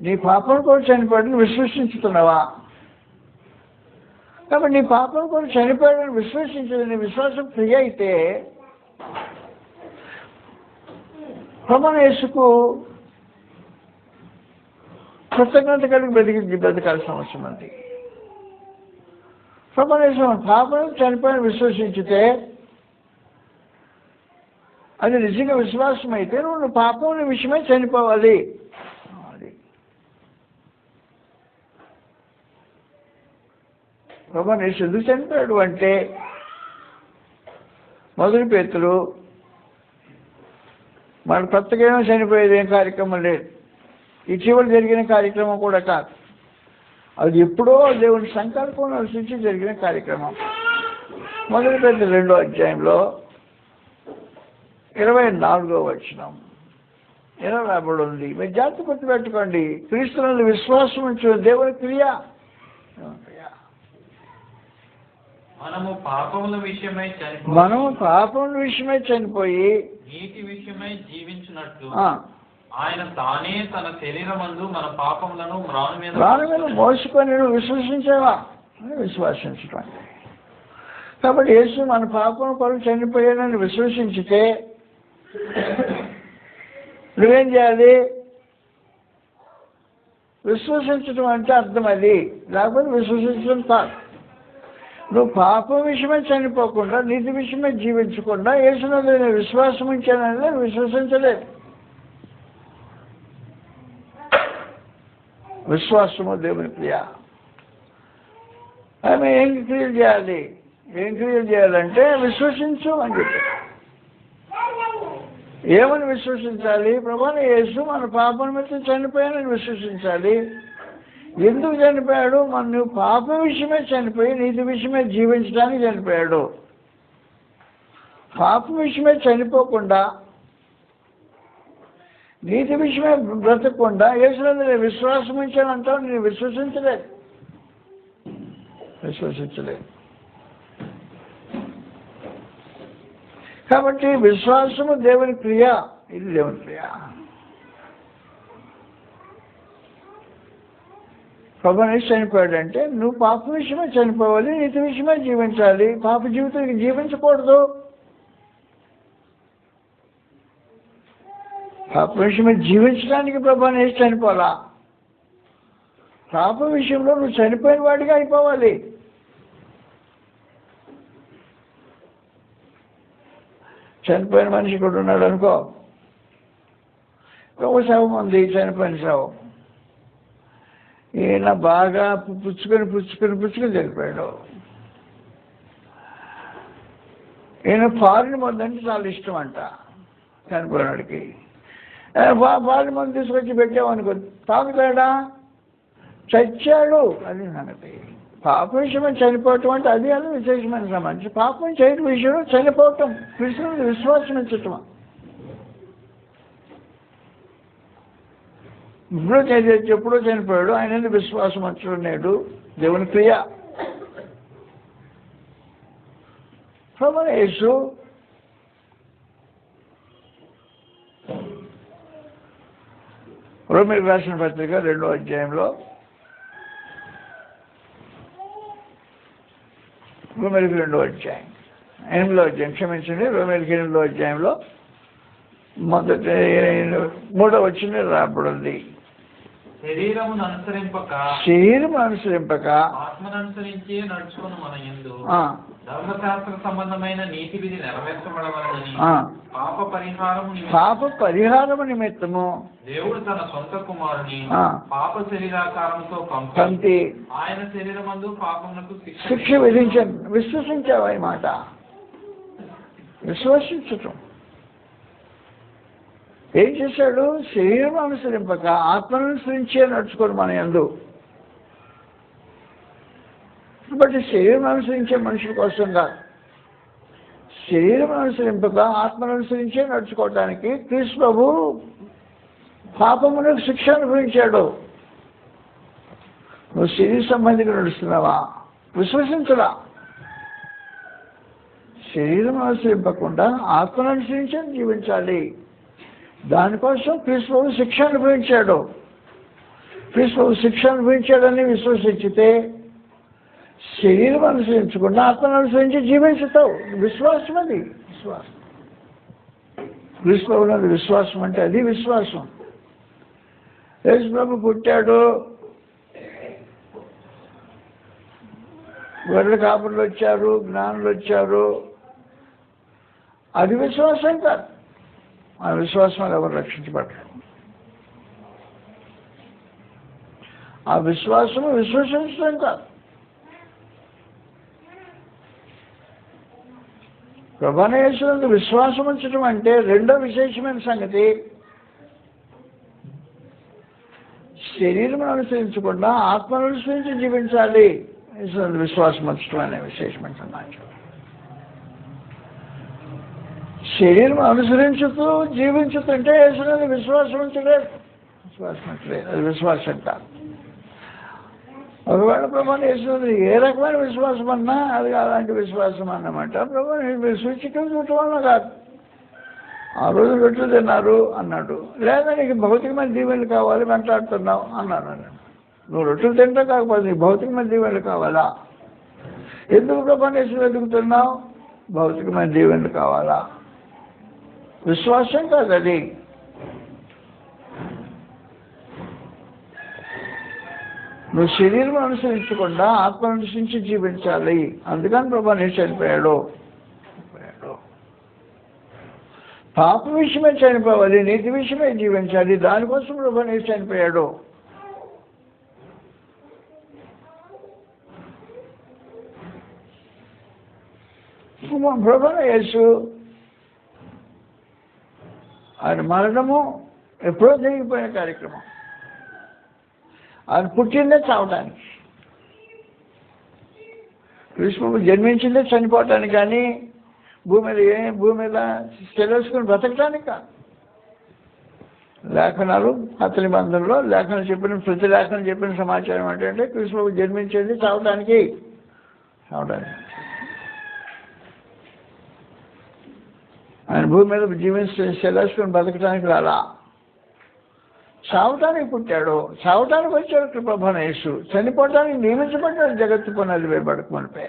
నీ పాపం కూడా చనిపోయాడని విశ్వసించుతున్నావా? కాబట్టి నీ పాపం కూడా చనిపోయాడని విశ్వసించదు. నీ విశ్వాసం క్రియ అయితే ప్రభువైన యేసుకు కృతజ్ఞత కలిగి బ్రతకాల్సిన అవసరం ఉంది. ప్రభువైన యేసు మన పాపం చనిపోయాడని విశ్వసించితే అది నిజంగా విశ్వాసం అయితే నువ్వు పాపం విషయమై చనిపోవాలి. ప్రభువైన యేసు ఎందుకు చనిపోయాడు అంటే, మొదటి పేతురు మన కొత్తగా చనిపోయేది ఏం కార్యక్రమం లేదు, ఇటీవల జరిగిన కార్యక్రమం కూడా కాదు. అది ఎప్పుడో దేవుని సంకల్పం అనుసరించి జరిగిన కార్యక్రమం. మొదటి పేతురు 2వ అధ్యాయంలో 24వ వచనం ఎలా రాబడి ఉంది. మీరు జాగ్రత్త గుర్తుపెట్టుకోండి. క్రీస్తునందు విశ్వాసం ఉంచు దేవుని క్రియ. మనము పాపముల విషయమై చనిపోయి నీతి విషయమై జీవించినట్లు ఆయన తానే తన శరీరమందు మన పాపములను మ్రాను మీద మోసుకొని నువ్వు విశ్వసించావా? విశ్వాసించడం. కాబట్టి యేసు మన పాపం కొరకు చనిపోయానని విశ్వసించితే నువ్వేం చేయాలి? విశ్వసించడం అంటే అర్థం అది, లేకపోతే విశ్వసించడం కాదు. నువ్వు పాపం విషయమే చనిపోకుండా నీతి విషయమే జీవించకుండా యేసునందు నేను విశ్వాసం ఉంచానని విశ్వసించలేదు. విశ్వాసము దేవుని క్రియ. ఆమె ఏం క్రియలు చేయాలంటే విశ్వసించు అని చెప్పారు. ఏమని విశ్వసించాలి? ప్రభువైన యేసు మన పాపం మీద చనిపోయానని విశ్వసించాలి. ఎందుకు చనిపోయాడు? నువ్వు పాపం విషయమే చనిపోయి నీతి విషయమే జీవించడానికి చనిపోయాడు. పాపం విషయమే చనిపోకుండా నీతి విషయమే బ్రతకకుండా యేసునందు నేను విశ్వాసం ఉంచానంటావు. నేను విశ్వసించలేదు. కాబట్టి విశ్వాసము దేవుని క్రియ. ఇది దేవుని క్రియ. ప్రభువైన యేసు చనిపోయాడంటే నువ్వు పాప విషయమే చనిపోవాలి, నీతి విషయమే జీవించాలి. పాప జీవితానికి జీవించకూడదు. పాప విషయమే జీవించడానికి ప్రభువైన యేసు చనిపోవాలా? పాప విషయంలో నువ్వు చనిపోయిన వాడిగా అయిపోవాలి. చనిపోయిన మనిషి కూడా ఉన్నాడు అనుకో, ఒక శవం ఉంది, చనిపోయిన శవం. ఈయన బాగా పుచ్చుకొని చనిపోయాడు. ఈయన ఫారిన్ మందు అంటే చాలా ఇష్టం అంట చనిపోయినాడికి. ఫారిన్ మందు తీసుకొచ్చి పెట్టామనుకో, తాగుతాడా? చచ్చాడు. అది సంగతి. పాప విషయమే చనిపోవటం అంటే అది విశేషమైన సంబంధించి. పాపం చేయడం విషయంలో చనిపోవటం, కృష్ణుడు విశ్వాసం ఇచ్చటం. ఎప్పుడో చనిపోయాడు, ఆయన విశ్వాసం అంటున్నాడు. దేవుని క్రియ. ప్రభువైన యేసు రోమీయులకు రాసిన పత్రిక 2వ అధ్యాయంలో, రోమీయులకు 2వ అధ్యాయం 8వ అధ్యాయం, క్షమించండి, రోమీయులకు 8వ అధ్యాయంలో మొదటి 3వ వచనం రాబడింది. శరీరమును అనుసరింపక ఆత్మను అనుసరించి నడుచుకుని మన యందు ధర్మశాస్త్ర సంబంధమైన నీతి విధి నెరవేర్చబడవలెనని పాప పరిహారము నిమిత్తము దేవుడు తన సొంత కుమారుని పాప శరీరాకారంతో పంపి ఆయన శరీరమందు పాపమునకు శిక్ష విధించాను. విశ్వసించావా ఈ మాట? విశ్వసించటం. ఏం చేశాడు? శరీరం అనుసరింపక ఆత్మను అనుసరించే నడుచుకోరు మన యందు. బట్ శరీరం అనుసరించే మనుషుల కోసం కాదు, శరీరం అనుసరింపక ఆత్మను అనుసరించే నడుచుకోవటానికి క్రీస్తు ప్రభు పాపమునకు శిక్ష అనుభవించాడు. నువ్వు శరీర సంబంధిగా నడుస్తున్నావా? విశ్వసించరా? శరీరం అనుసరింపకుండా ఆత్మను అనుసరించే జీవించాలి. దానికోసం క్రీస్తు ప్రభు శిక్ష అనుభవించాడు. క్రీస్తు ప్రభు శిక్ష అనుభవించాడని విశ్వసించితే శరీరం అనుసరించకుండా ఆత్మను అనుసరించి జీవించుతావు. విశ్వాసం అది. విశ్వాసం. క్రీస్తు ప్రభువునందు విశ్వాసం అంటే అది విశ్వాసం. యేసు ప్రభు పుట్టాడు, గొర్రెల కాపురులు వచ్చారు, జ్ఞానులు వచ్చారు, అది విశ్వాసం కాదు. ఆ విశ్వాసం ఎవరు రక్షించబడరు. ఆ విశ్వాసము విశ్వసించడం కాదు. ప్రభువైన యేసునందు విశ్వాసం ఉంచడం అంటే రెండో విశేషమైన సంగతి, శరీరం అనుసరించకుండా ఆత్మను అనుసరించి జీవించాలి. యేసునందు విశ్వాసం ఉంచడం అనే విశేషమైన సమాచారం. శరీరం అనుసరించుతూ జీవించుతుంటే యేసునందు విశ్వాసం ఉంచలేదు. అది విశ్వాసం కాదు. ఒకవేళ ప్రభువైన యేసునందు ఏ రకమైన విశ్వాసం అన్నా అది అలాంటి విశ్వాసం అన్నమాట. ప్రభువైన సూచికలు చూడటం వల్ల కాదు. ఆ రోజు రొట్టెలు తిన్నారు అన్నాడు, లేదా నీకు భౌతికమైన దీవెనలు కావాలి వెంటాడుతున్నావు అన్నాను. నువ్వు రొట్టెలు తింటా కాకపోతే నీకు భౌతికమైన దీవెనలు కావాలా? ఎందుకు ప్రభువైన యేసును వెతుకుతున్నావు? భౌతికమైన దీవెనలు కావాలా? విశ్వాసం కాదు అది. నువ్వు శరీరం అనుసరించకుండా ఆత్మ అనుసరించి జీవించాలి. అందుకని ప్రభువైన యేసు చనిపోయాడు. పాప విషయమే చనిపోవాలి, నీతి విషయమే జీవించాలి. దానికోసం ప్రభువైన యేసు చనిపోయాడు. ప్రభువైన యేసు ఆయన మరణము ఎప్పుడో జరిగిపోయిన కార్యక్రమం. ఆయన పుట్టిందే చావడానికి, కృష్ణుడు జన్మించిందే చనిపోవటానికి, కానీ భూమి మీద సెలవుసుకుని బ్రతకటానికి కాదు. లేఖనాలు అతని బంధంలో లేఖనాలు చెప్పిన ప్రతి లేఖనం చెప్పిన సమాచారం ఏంటంటే కృష్ణుడు జన్మించేది చావటానికి. ఆయన భూమి మీద జీవించి సెలవుసుకుని బ్రతకటానికి రాలా, చావటానికి పుట్టాడు. చావటానికి వచ్చాడు ప్రభువైన యేసు. చనిపోవటానికి నియమించబడ్డాడు జగత్తు పునాది వేయబడకమనిపై.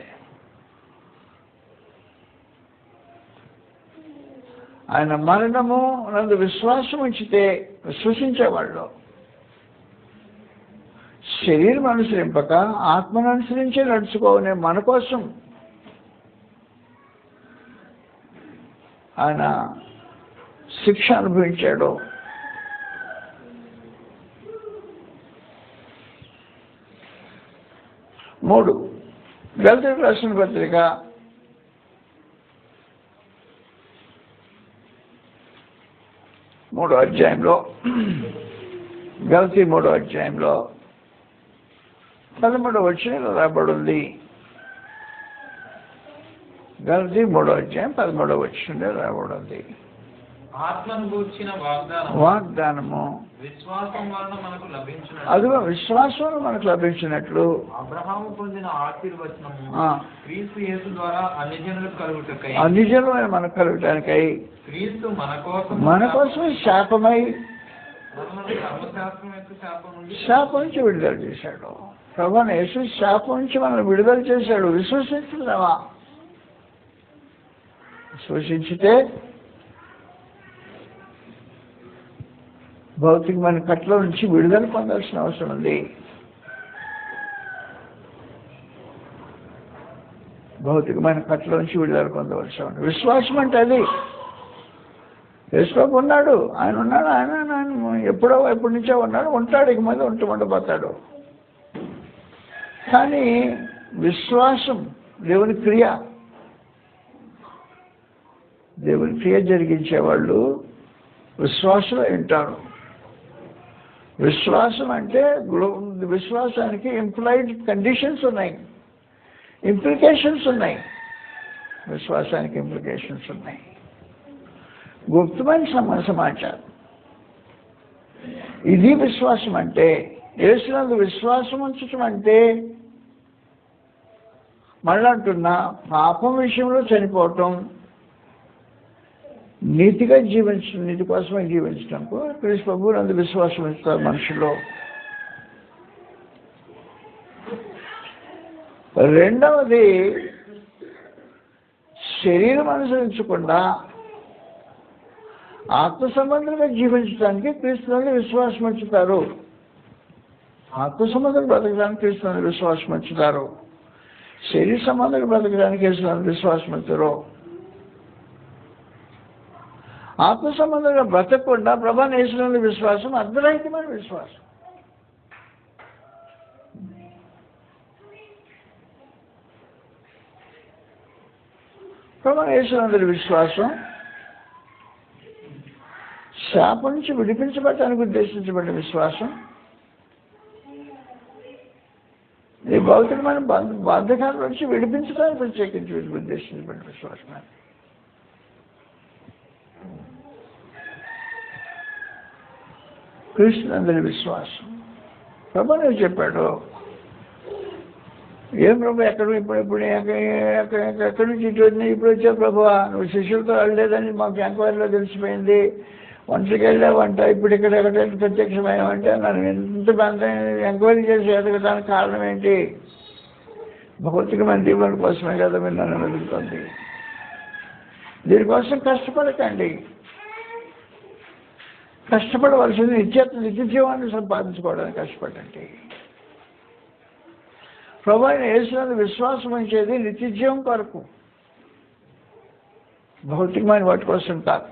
ఆయన మరణము నందు విశ్వాసం ఉంచితే విశ్వసించేవాళ్ళు శరీరం అనుసరింపక ఆత్మను అనుసరించే నడుచుకోనే మన కోసం ఆయన శిక్ష అనుభవించాడు. మూడు, గలతీయులకు రాసిన పత్రిక 3వ అధ్యాయంలో, గలతీ 3వ అధ్యాయంలో 13వ వచనంలో రాబడి ఉంది. గలతీ 3వ అధ్యాయం 13వ వచనంలో రాబడి ఉంది. ఆత్మను గూర్చిన వాగ్దానము విశ్వాసం వలన మనకు లభించినట్లు, అదిగో విశ్వాసం మనకు లభించినట్లు అబ్రహాము పొందిన ఆశీర్వచనము క్రీస్తు యేసు ద్వారా అన్ని జనులకు కలుగుటకై, అన్ని జనులైన మనకు కలుగటానికై క్రీస్తు మన కోసం శాపమై మనల్ని ధర్మశాస్త్రం యొక్క శాపం నుండి శాపం నుంచి విడుదల చేశాడు. ప్రభువైన యేసు శాపం నుంచి మనల్ని విడుదల చేశాడు. విశ్వసించుదామా? విశ్వసించితే భౌతికమైన కట్ల నుంచి విడుదల పొందాల్సిన అవసరం ఉంది. భౌతికమైన కట్ల నుంచి విడుదల పొందవలసి ఉంది. విశ్వాసం అంటే అది. యేసుప్రభు ఉన్నాడు, ఆయన ఉన్నాడు, ఆయన ఎప్పటి నుంచో ఉన్నాడు, ఉంటాడు, ఇక మీద ఉండబోతాడు. కానీ విశ్వాసం దేవుని క్రియ, దేవుని క్రియ జరిగించేవాళ్ళు విశ్వాసులు ఉంటారు. విశ్వాసం అంటే విశ్వాసానికి ఇంప్లాయిడ్ కండిషన్స్ ఉన్నాయి, ఇంప్లికేషన్స్ ఉన్నాయి. విశ్వాసానికి ఇంప్లికేషన్స్ ఉన్నాయి. గుప్తమైన సమాచారం ఇది. విశ్వాసం అంటే యేసునందు విశ్వాసం ఉంచటం అంటే మళ్ళీ అంటున్నా, పాపం విషయంలో చనిపోవటం, నీతిగా జీవించడం, నీతి కోసమే జీవించడం. క్రీస్తు ప్రభువు నందు విశ్వాసం ఇస్తారు మనుషులు. రెండవది, శరీరం అనుసరించకుండా ఆత్మ సంబంధంగా జీవించడానికి క్రీస్తు నందు విశ్వాసం ఉంచుతారు. ఆత్మ సంబంధం బ్రతకడానికి క్రీస్తు నందు విశ్వాసం ఉంచుతారు. శరీర సంబంధంగా బ్రతకడానికి యేసు నందు విశ్వాసం ఉంచుతారు. ఆత్మ సంబంధంగా బ్రతకకుండా ప్రభువైన యేసు నందు విశ్వాసం అర్ధరహితమైన విశ్వాసం. ప్రభువైన యేసు నందు విశ్వాసం శాపం నుంచి విడిపించబడటానికి ఉద్దేశించబడిన విశ్వాసం. ఈ భౌతికమైన బాధకాల నుంచి విడిపించడానికి ప్రత్యేకించి ఉద్దేశించబడిన విశ్వాసం. క్రీస్తునందరి విశ్వాసం. ప్రభువు చెప్పాడు, ఏం ప్రభు ఎక్కడి నుంచి ఇటు వచ్చినా ఇప్పుడు వచ్చావు ప్రభువా, నువ్వు శిష్యులతో వెళ్ళలేదని మాకు ఎంక్వైరీలో తెలిసిపోయింది, ఒంటరికి వెళ్ళావంట, ఇప్పుడు ఇక్కడ ఎక్కడైనా ప్రత్యక్షమయ్యావంటే నన్ను ఎంత పెద్ద ఎంక్వైరీ చేసి ఎదగడానికి కారణం ఏంటి? భౌతికమైన దీవుల కోసమే కదా మీరు నన్ను వెతుకుతుంది. దీనికోసం కష్టపడకండి. కష్టపడవలసింది నిత్య జీవాన్ని సంపాదించుకోవడానికి కష్టపడండి. ప్రభువైన యేసు నందు విశ్వాసం ఉంచేది నిత్య జీవం కొరకు, భౌతికమైన వాటి కోసం కాదు.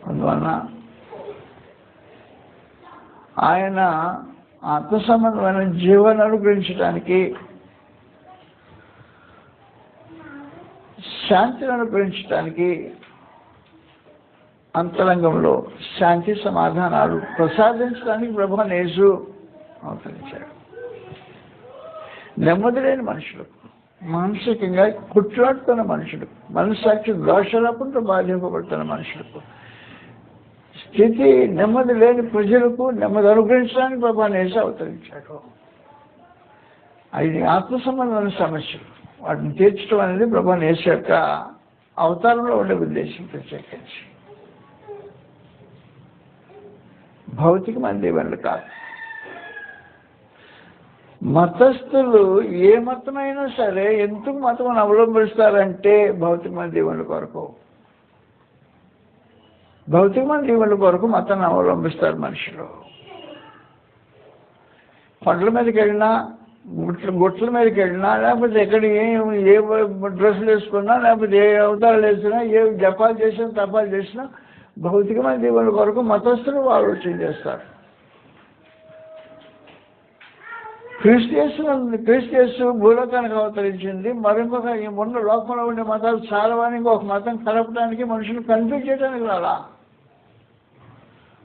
అందువలన ఆయన ఆత్మ సంబంధమైన జీవాన్ని అనుగ్రహించడానికి, శాంతిని అనుగ్రహించడానికి అంతరంగంలో శాంతి సమాధానాలు ప్రసాదించడానికి ప్రభువైన యేసు అవతరించాడు. నెమ్మది లేని మనుషులకు, మానసికంగా కుట్లాడుతున్న మనుషులకు, మనస్సాక్షి దోషాలతో బాధింపబడుతున్న మనుషులకు, స్థితి నెమ్మది లేని ప్రజలకు నెమ్మది అనుగ్రహించడానికి ప్రభువైన యేసు అవతరించాడు. అది ఆత్మ సంబంధమైన సమస్యలు, వాటిని తీర్చడం అనేది ప్రభువైన యేసు యొక్క అవతారంలో ఉండే ఉద్దేశం. ప్రత్యేకించి భౌతికమైన దీవెనలు కాదు. మతస్థులు ఏ మతమైనా సరే ఎందుకు మతం అవలంబిస్తారంటే భౌతికమైన దీవెనల కొరకు. భౌతికమైన దీవుల కొరకు మతాన్ని అవలంబిస్తారు మనుషులు. కొండల మీదకి వెళ్ళినా, గుట్ల మీదకి వెళ్ళినా, లేకపోతే ఎక్కడ ఏ డ్రెస్సులు వేసుకున్నా, లేకపోతే ఏ అవతారాలు వేసినా, ఏ జపాలు చేసినా, తపాలు చేసినా భౌతికమైన దీవుల కొరకు మతస్థులు ఆలోచన చేస్తారు. క్రీస్తు భూలోకానికి అవతరించింది. మరొక ఉన్న లోకంలో ఉండే మతాలు చాలావని ఒక మతం కలపడానికి, మనుషులు కన్ఫ్యూజ్ చేయడానికి రాలా.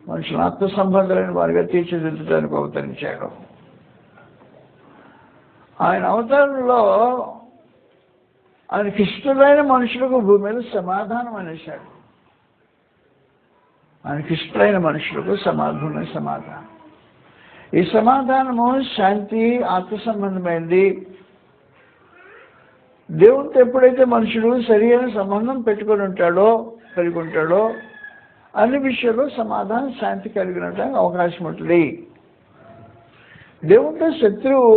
మనుషులు ఆత్మ సంబంధాలను వారిగా తీర్చిదిద్దడానికి అవతరించాడు. ఆయన అవతారంలో ఆయనకి ఇష్టమైన మనుషులకు భూమి మీద సమాధానం అనేశాడు. ఆయనకి ఇష్టమైన మనుషులకు సమాధానం. ఈ సమాధానము శాంతి, ఆత్మ సంబంధమైంది. దేవుడితో ఎప్పుడైతే మనుషుడు సరైన సంబంధం కలిగి ఉంటాడో అన్ని విషయాల్లో సమాధానం, శాంతి కలిగినట్టు అవకాశం ఉంటుంది. దేవుడితో శత్రువు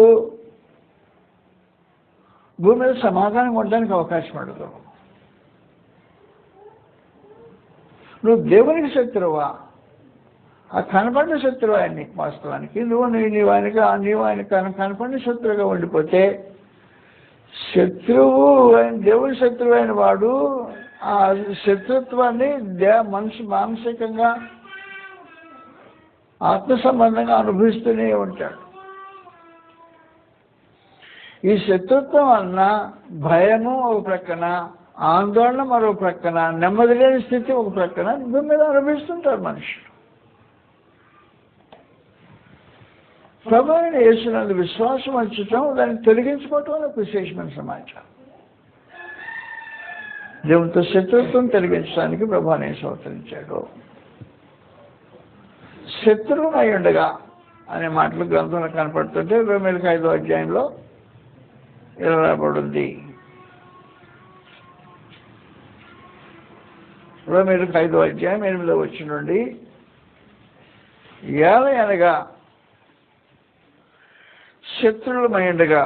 భూమి మీద సమాధానం ఉండడానికి అవకాశం ఉండదు. నువ్వు దేవునికి శత్రువా? ఆ కనపడిన శత్రువు ఆయన్ని వాస్తవానికి నీవు ఆయనకి కనపడిన శత్రువుగా ఉండిపోతే, శత్రువు దేవుడి శత్రువు అయిన వాడు ఆ శత్రుత్వాన్ని మానసికంగా ఆత్మ సంబంధంగా అనుభవిస్తూనే ఉంటాడు. ఈ శత్రుత్వం వలన భయము ఒక ప్రక్కన, ఆందోళన మరో ప్రక్కన, నెమ్మది లేని స్థితి ఒక ప్రక్కన భూమి మీద అనుభవిస్తుంటారు మనుషులు. ప్రభువైన యేసునందు విశ్వాసం ఉంచటం, దాన్ని తొలగించుకోవటం ఒక విశేషమైన సమాచారం. దేవునితో శత్రుత్వం తొలగించడానికి ప్రభువైన యేసు అవతరించాడు. శత్రువునై ఉండగా అనే మాటలు గ్రంథంలో కనపడుతుంటే రోమీయులకు 5వ అధ్యాయంలో ఇలా రాబడింది. రోమీయులకు 5వ అధ్యాయం 8వ వచనం నుండి, ఏలయనగా శత్రువులమై ఉండగా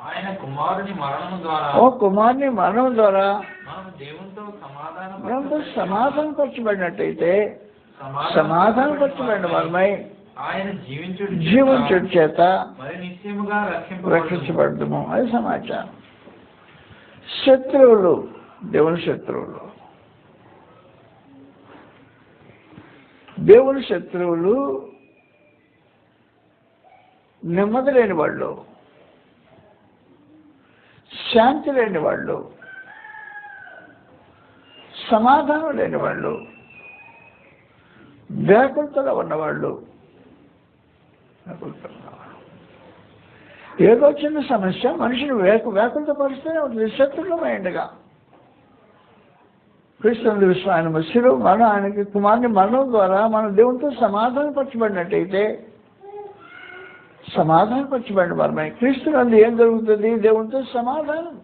ఆయన కుమారుని మరణం ద్వారా దేవునితో సమాధానపరచబడినట్టయితే, సమాధానపరచబడిన వారమై ఆయన జీవించుట చేత నిశ్చయముగా రక్షించబడము. అది సమాచారం. శత్రువులు దేవుని శత్రువులు. దేవుని శత్రువులు నెమ్మది లేని వాళ్ళు, శాంతి లేని వాళ్ళు, సమాధానం లేని వాళ్ళు, వ్యాకులతలో ఉన్నవాళ్ళు. ఏదో చిన్న సమస్య మనిషిని వ్యాకులత పరిస్తూనే ఉంటుంది. శత్రువులమైండగా క్రీస్తు విశ్వాసం శిలువ ఆయనకి కుమారుని మరణం ద్వారా మనం దేవునితో సమాధానపరచబడినట్టయితే, సమాధానపరచబడిన వారమై క్రీస్తు నందు ఏం జరుగుతుంది? దేవునితో సమాధానం,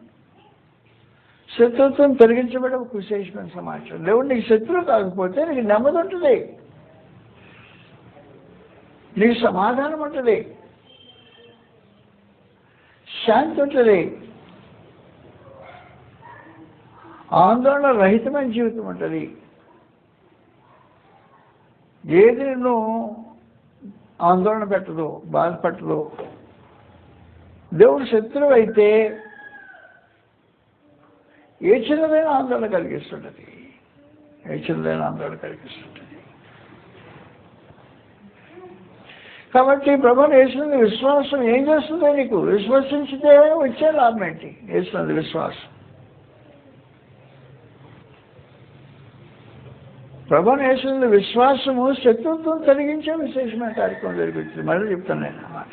శత్రుత్వం తొలగించబడే ఒక విశేషమైన సమాచారం. దేవుడు నీకు శత్రువు కాకపోతే నీకు నెమ్మది ఉంటుంది, నీకు సమాధానం ఉంటుంది, శాంతి ఉంటుంది, ఆందోళన రహితమైన జీవితం ఉంటుంది. ఏది నిన్ను ఆందోళన పెట్టదు, బాధపట్టదు. దేవుడు శత్రువు అయితే ఏ చిన్నదైన ఆందోళన కలిగిస్తుంటుంది. కాబట్టి ప్రభువుని యేసునందు విశ్వాసం ఏం చేస్తుందో నీకు విశ్వసించితే వచ్చే లాభం ఏంటి? యేసునందు విశ్వాసం. ప్రభువుని యేసునందు విశ్వాసము శత్రుత్వం కలిగించే విశేషమైన కార్యక్రమం జరుగుతుంది. మళ్ళీ చెప్తాను నేను అన్నమాట.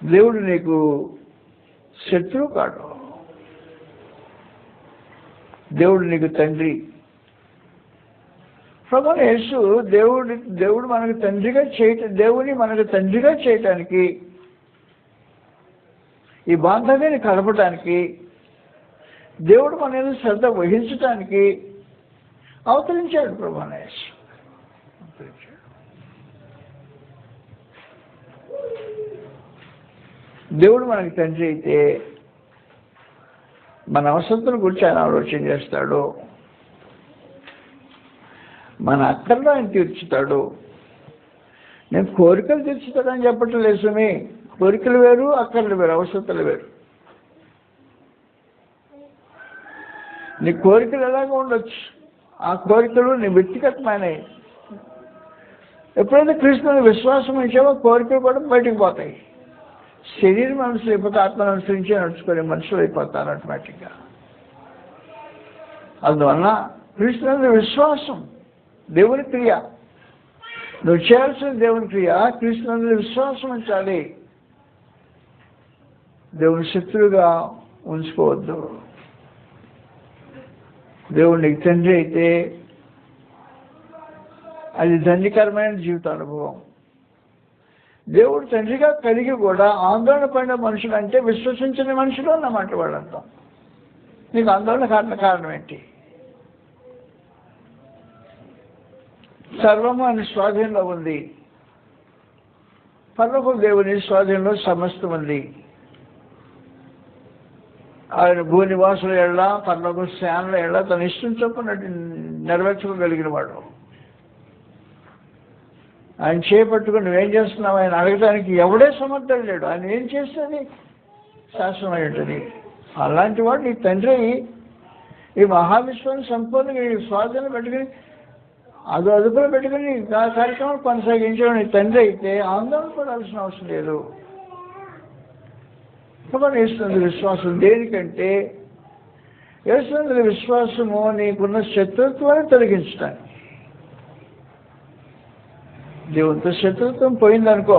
దేవుడు నీకు శత్రువు కాడు. దేవుడు నీకు తండ్రి. ప్రభువుని యేసు దేవుడు మనకు దేవుని మనకు తండ్రిగా చేయటానికి, ఈ బాంధవ్యాన్ని కలపటానికి, దేవుడు మన మీద శ్రద్ధ వహించటానికి అవతరించాడు ప్రభువుని యేసు. దేవుడు మనకి తండ్రి అయితే మన అవసరతను గురించి ఆయన ఆలోచన చేస్తాడు, మన అక్కర్లో ఆయన తీర్చుతాడు. నేను కోరికలు తీర్చుతాడని చెప్పటం లేదు సుమి. కోరికలు వేరు, అక్కర్లు వేరు, అవసరతలు వేరు. నీ కోరికలు ఎలాగో ఉండొచ్చు, ఆ కోరికలు నీ వ్యక్తిగతమైనవి. ఎప్పుడైతే కృష్ణుని విశ్వాసం ఇచ్చావో కోరికలు కూడా బయటకు పోతాయి. శరీరం అనుసరిపోతే ఆత్మను అనుసరించి నడుచుకునే మనుషులు అయిపోతారు ఆటోమేటిక్గా. అందువల్ల కృష్ణుని విశ్వాసం దేవుని క్రియ. నువ్వు చేయాల్సిన దేవుని క్రియ కృష్ణుని విశ్వాసం ఉంచాలి. దేవుని శత్రువుగా ఉంచుకోవద్దు. దేవుడు నీకు తండ్రి అయితే అది ధన్యకరమైన జీవిత అనుభవం. దేవుడు తండ్రిగా కలిగి కూడా ఆందోళన పడిన మనుషులు అంటే విశ్వసించిన మనుషులు అన్నమాట వాళ్ళంతా. నీకు ఆందోళన కారణం ఏంటి? సర్వము ఆయన స్వాధీనంలో ఉంది. పరలోక దేవుని స్వాధీనంలో సమస్తం ఉంది. ఆయన భూనివాసుల ఎళ్ళ పరలోక శానల ఎళ్ళ తన ఇష్టం చొప్పున నెరవేర్చుకోగలిగిన వాడు. ఆయన చేపట్టుకుని నువ్వేం చేస్తున్నావు ఆయన అడగడానికి ఎవడే సమర్థం లేడు. ఆయన ఏం చేస్తుంది శాశ్వతమై ఉంటుంది. అలాంటి వాడు నీ తండ్రి ఈ మహావిశ్వాన్ని సంపూర్ణంగా నీ స్వాధీనం పెట్టుకుని అదుపులో పెట్టుకుని కార్యక్రమం కొనసాగించడం నీ తండ్రి అయితే ఆందోళన పడాల్సిన అవసరం లేదు. కాబట్టి యేసునందు విశ్వాసం దేనికంటే యేసునందు విశ్వాసము నీకున్న శత్రుత్వాన్ని తొలగించడానికి. దేవునితో శత్రుత్వం పోయిందనుకో,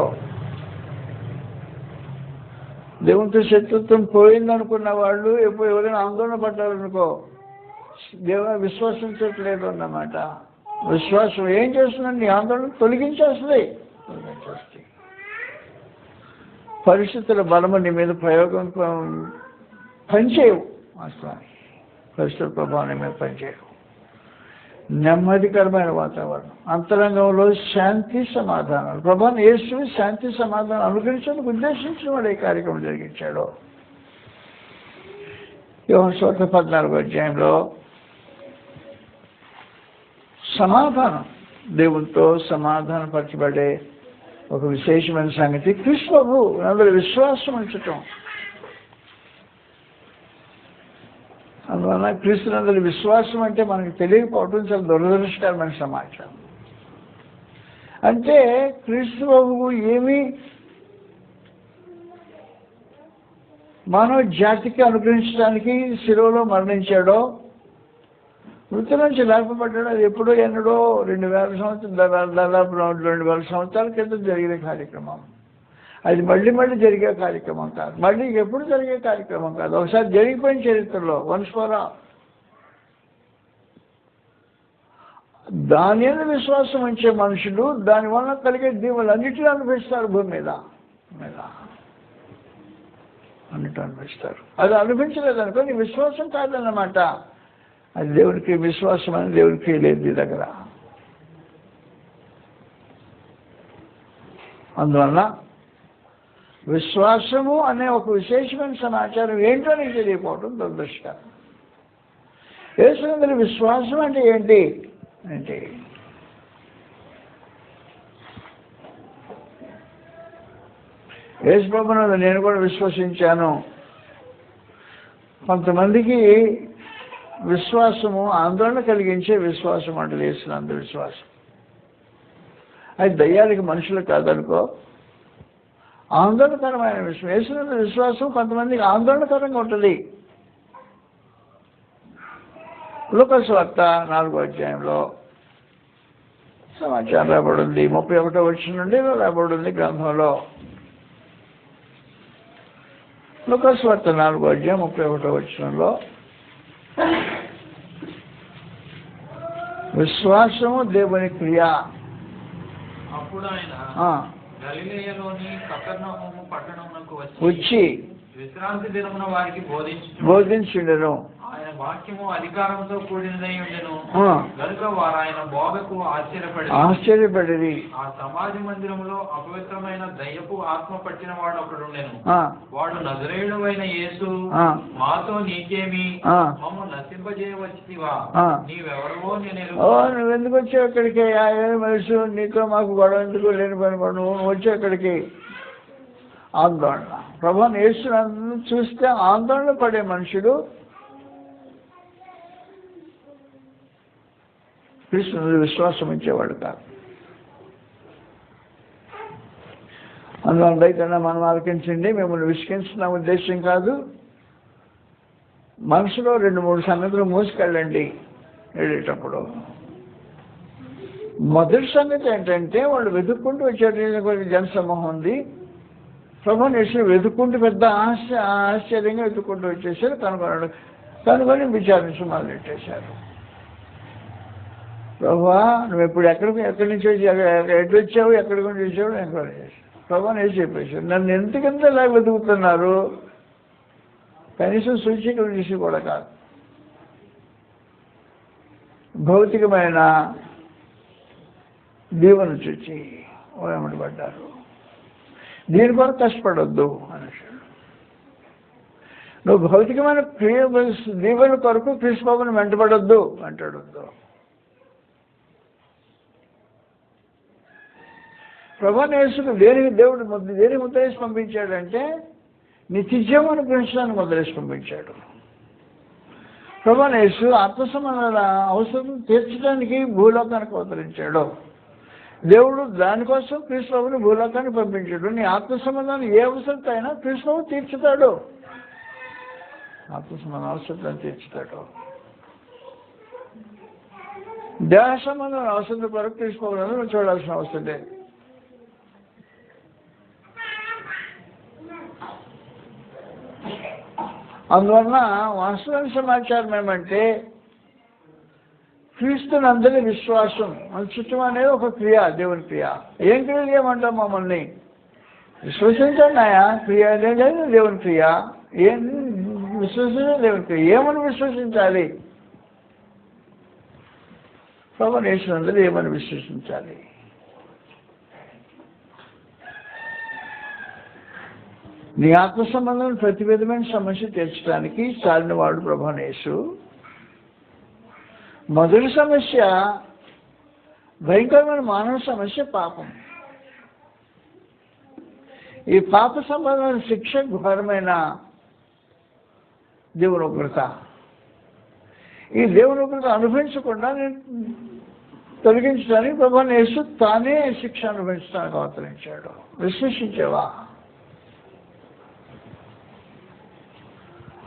దేవునితో శత్రుత్వం పోయిందనుకున్న వాళ్ళు ఎప్పుడు ఎవరైనా ఆందోళన పడ్డారనుకో దేవుని విశ్వసించట్లేదు అన్నమాట. విశ్వాసం ఏం చేస్తుందండి? నీ ఆందోళన తొలగించేస్తుంది. పరిస్థితుల బలము నీ మీద ప్రయోగం పనిచేయవు. వాస్తవానికి పరిస్థితుల ప్రభావం నీ మీద పనిచేయవు. నెమ్మదికరమైన వాతావరణం, అంతరంగంలో శాంతి సమాధానాలు. ప్రభావం యేసు శాంతి సమాధానం అనుగ్రహించడానికి ఉద్దేశించిన వాడు ఈ కార్యక్రమం జరిగించాడు. యోహాను సువార్త 14వ అధ్యాయంలో సమాధానం, దేవునితో సమాధానపరచబడే ఒక విశేషమైన సంగతి క్రీస్తు అందులో విశ్వాసం ఉంచటం. అందువల్ల క్రీస్తునందులో విశ్వాసం అంటే మనకు తెలియకపోవటం చాలా దురదృష్టకరమైన సమాచారం. అంటే క్రీస్తు ప్రభువు ఏమి మానవ జాతికి అనుగ్రహించడానికి శిలువలో మరణించాడో, మృతి నుంచి లేపబడ్డాడు. అది ఎప్పుడో ఎన్నడో 2000 సంవత్సరాలు, దాదాపు 2000 సంవత్సరాల క్రితం జరిగిన కార్యక్రమం. అది మళ్ళీ జరిగే కార్యక్రమం కాదు, మళ్ళీ ఎప్పుడు జరిగే కార్యక్రమం కాదు. ఒకసారి జరిగిపోయిన చరిత్రలో వన్స్వరా దాని మీద విశ్వాసం ఉంచే మనుషులు దానివల్ల కలిగే దీవులన్నిటిని అనుభవిస్తారు. భూమి మీద అన్నిటి అనుభవిస్తారు. అది అనుభవించలేదనుకో నీ విశ్వాసం కాదన్నమాట. అది దేవునికి విశ్వాసం అని దేవునికి లేదు నీ దగ్గర. అందువల్ల విశ్వాసము అనే ఒక విశేషమైన సమాచారం ఏంటో నీకు తెలియకపోవడం దురదృష్టకరం. యేసునందు విశ్వాసం అంటే ఏంటి అంటే యేసు ప్రభువునందు నేను కూడా విశ్వసించాను. కొంతమందికి విశ్వాసము ఆందోళన కలిగించే విశ్వాసం అంటే యేసునందు విశ్వాసం. అది దయ్యాలకి మనుషులకు కాదనుకో, ఆందోళనకరమైన విషయం. యేసునందు విశ్వాసం కొంతమందికి ఆందోళనకరంగా ఉంటుంది. లూకాసు వార్త 4వ అధ్యాయంలో సమాచారం రాబడింది. 31వ వచనం నుండి రాబడింది గ్రంథంలో. లూకాసు వార్త 4వ అధ్యాయం 31వ వచనంలో విశ్వాసము దేవుని క్రియ. అప్పుడు ఆయన గలిలయలోని కపెర్నహూము పట్టణమునకు వచ్చి విశ్రాంతి దినమున వారికి బోధించుండెను. ఆయన వాక్యము అధికారంతో కూడినదై ఉండెను కనుక వారు ఆయన బోధకు ఆశ్చర్యపడి ఆ సమాజ మందిరంలో అపవిత్రమైన దయ్యపు ఆత్మ పట్టిన వాడు ఒకడు ఉండెను. వాడు నజరేయుడైన యేసు, మాతో నీకేమి, మమ్ము నశింపజేయవచ్చితివా, నీవెవరవో నేను నువ్వెందుకు వచ్చావు ఇక్కడికి, తెలుసు నీతో మాకు గొడవ ఎందుకు, లేని పని పడు, నువ్వు వచ్చావు ఇక్కడికి. ఆందోళన, ప్రభువుని యేసుని చూస్తే ఆందోళన పడే మనుషుడు కృష్ణుడు విశ్వాసం ఇచ్చేవాడు కాదు. అందువల్ల రైతన్నా మనం ఆలకించండి, మిమ్మల్ని విసిగించిన ఉద్దేశం కాదు. మనసులో 2-3 సంగతులు మోసుకెళ్ళండి వెళ్ళేటప్పుడు. మొదటి సంగతి ఏంటంటే వాళ్ళు వెతుక్కుంటూ వచ్చే జనసమూహం ఉంది. ప్రభువుని యేసుని వెతుక్కుంటూ పెద్ద ఆశ్చర్యంగా వెతుక్కుంటూ వచ్చేసారు. కనుగొని విచారించి మొదలెట్టేశారు. ప్రభువా నువ్వు ఎప్పుడు ఎక్కడి నుంచి వచ్చి ఎటు వచ్చావు, ఎక్కడి నుంచి వచ్చావు ఎంక్వైరీ చేశావు. ప్రభువుని యేసు చెప్పేశారు, నన్ను ఎందుకంత ఇలా వెతుకుతున్నారు, కనీసం సూచికలు తీసి కూడా కాదు, భౌతికమైన దీవెన చూచి వెంబడి పడ్డారు. దీని కొరకు కష్టపడొద్దు అనేసాడు. నువ్వు భౌతికమైన దీవెన కొరకు క్రీస్తుబాబుని వెంటబడొద్దు అంటాడు. ప్రభువుని యేసుకు దేవుడు దేనికి ముద్రేసి పంపించాడంటే నిత్యజీవం అనుగ్రహించడానికి ముద్రేసి పంపించాడు. ప్రభువుని యేసు ఆత్మ సంబంధాల అవసరం తీర్చడానికి భూలోకానికి అవతరించాడు. దేవుడు దానికోసం క్రీస్తుని భూలోకాన్ని పంపించాడు. నీ ఆత్మ సంబంధాన్ని ఏ అవసరంతో అయినా క్రీస్తు తీర్చుతాడు. ఆత్మ సంబంధం అవసరం తీర్చుతాడు. దేహ సంబంధం అవసరం కొరకు క్రీస్తుని చూడాల్సిన అవసరం లేదు. అందువలన వాస్తవ సమాచారం ఏమంటే క్రీస్తునందరి విశ్వాసం చుట్టం అనేది ఒక క్రియ, దేవుని క్రియ. ఏం క్రియ చేయమంటాం మమ్మల్ని? విశ్వసించండి ఆయా క్రియ అనేది దేవుని క్రియ. ఏం విశ్వసించే దేవుని క్రియ. ఏమని విశ్వసించాలి? ప్రభువుని యేసునందరూ ఏమని విశ్వసించాలి? నీ ఆత్మ సంబంధం ప్రతి విధమైన సమస్య తీర్చడానికి చాలినవాడు ప్రభువుని యేసు. మొదటి సమస్య భయంకరమైన మానవ సమస్య పాపం. ఈ పాప సంబంధమైన శిక్ష ఘోరమైన దేవుని ఉగ్రత. ఈ దేవుని ఉగ్రత అనుభవించకుండా తొలగించడానికి ప్రభువుని యేసు తానే శిక్ష అనుభవించడానికి అవతరించాడు. విశ్వసించేవా?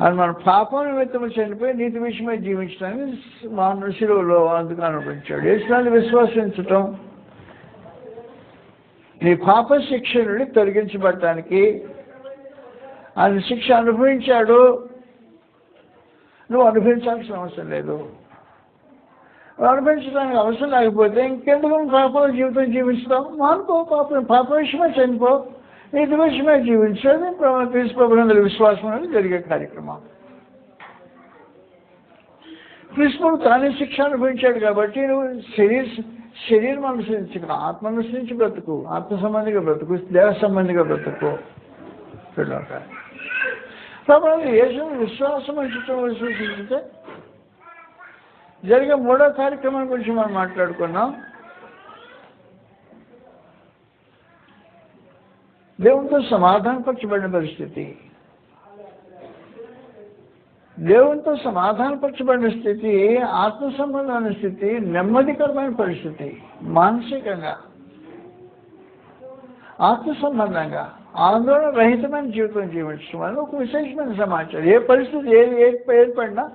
అది మన పాపం నిమిత్తము చనిపోయి నీతి విషయమై జీవించడానికి మానవ శిలువలో అందుకు అనుభవించాడు. యేసుని విశ్వసించటం నీ పాప శిక్ష నుండి తొలగించబడటానికి ఆయన శిక్ష అనుభవించాడు. నువ్వు అనుభవించాల్సిన అవసరం లేదు. అనుభవించడానికి అవసరం లేకపోతే ఇంకెందుకు పాప జీవితం జీవిస్తాం? మానుకో, పాప విషయమై చనిపో, నీతి విషయమై జీవించేది క్రీస్తునందరి విశ్వాసం అనేది జరిగే కార్యక్రమం. క్రీస్తుడు తానే శిక్ష అనుభవించాడు కాబట్టి నువ్వు శరీరం అనుసరించుకున్నా, ఆత్మ అనుసరించి బ్రతుకు, ఆత్మ సంబంధిగా బ్రతుకు, దేవ సంబంధిగా బ్రతుకు. కాబట్టి యేసు విశ్వాసం విశ్వసించితే జరిగే 3వ కార్యక్రమం గురించి మనం మాట్లాడుకున్నాం. దేవునితో సమాధానపరచబడిన పరిస్థితి. దేవునితో సమాధానపరచబడిన స్థితి ఆత్మ సంబంధమైన స్థితి, నెమ్మదికరమైన పరిస్థితి. మానసికంగా, ఆత్మ సంబంధంగా ఆందోళన రహితమైన జీవితం జీవించడం వల్ల ఒక విశేషమైన సమాచారం. ఏ పరిస్థితి ఏర్పడినా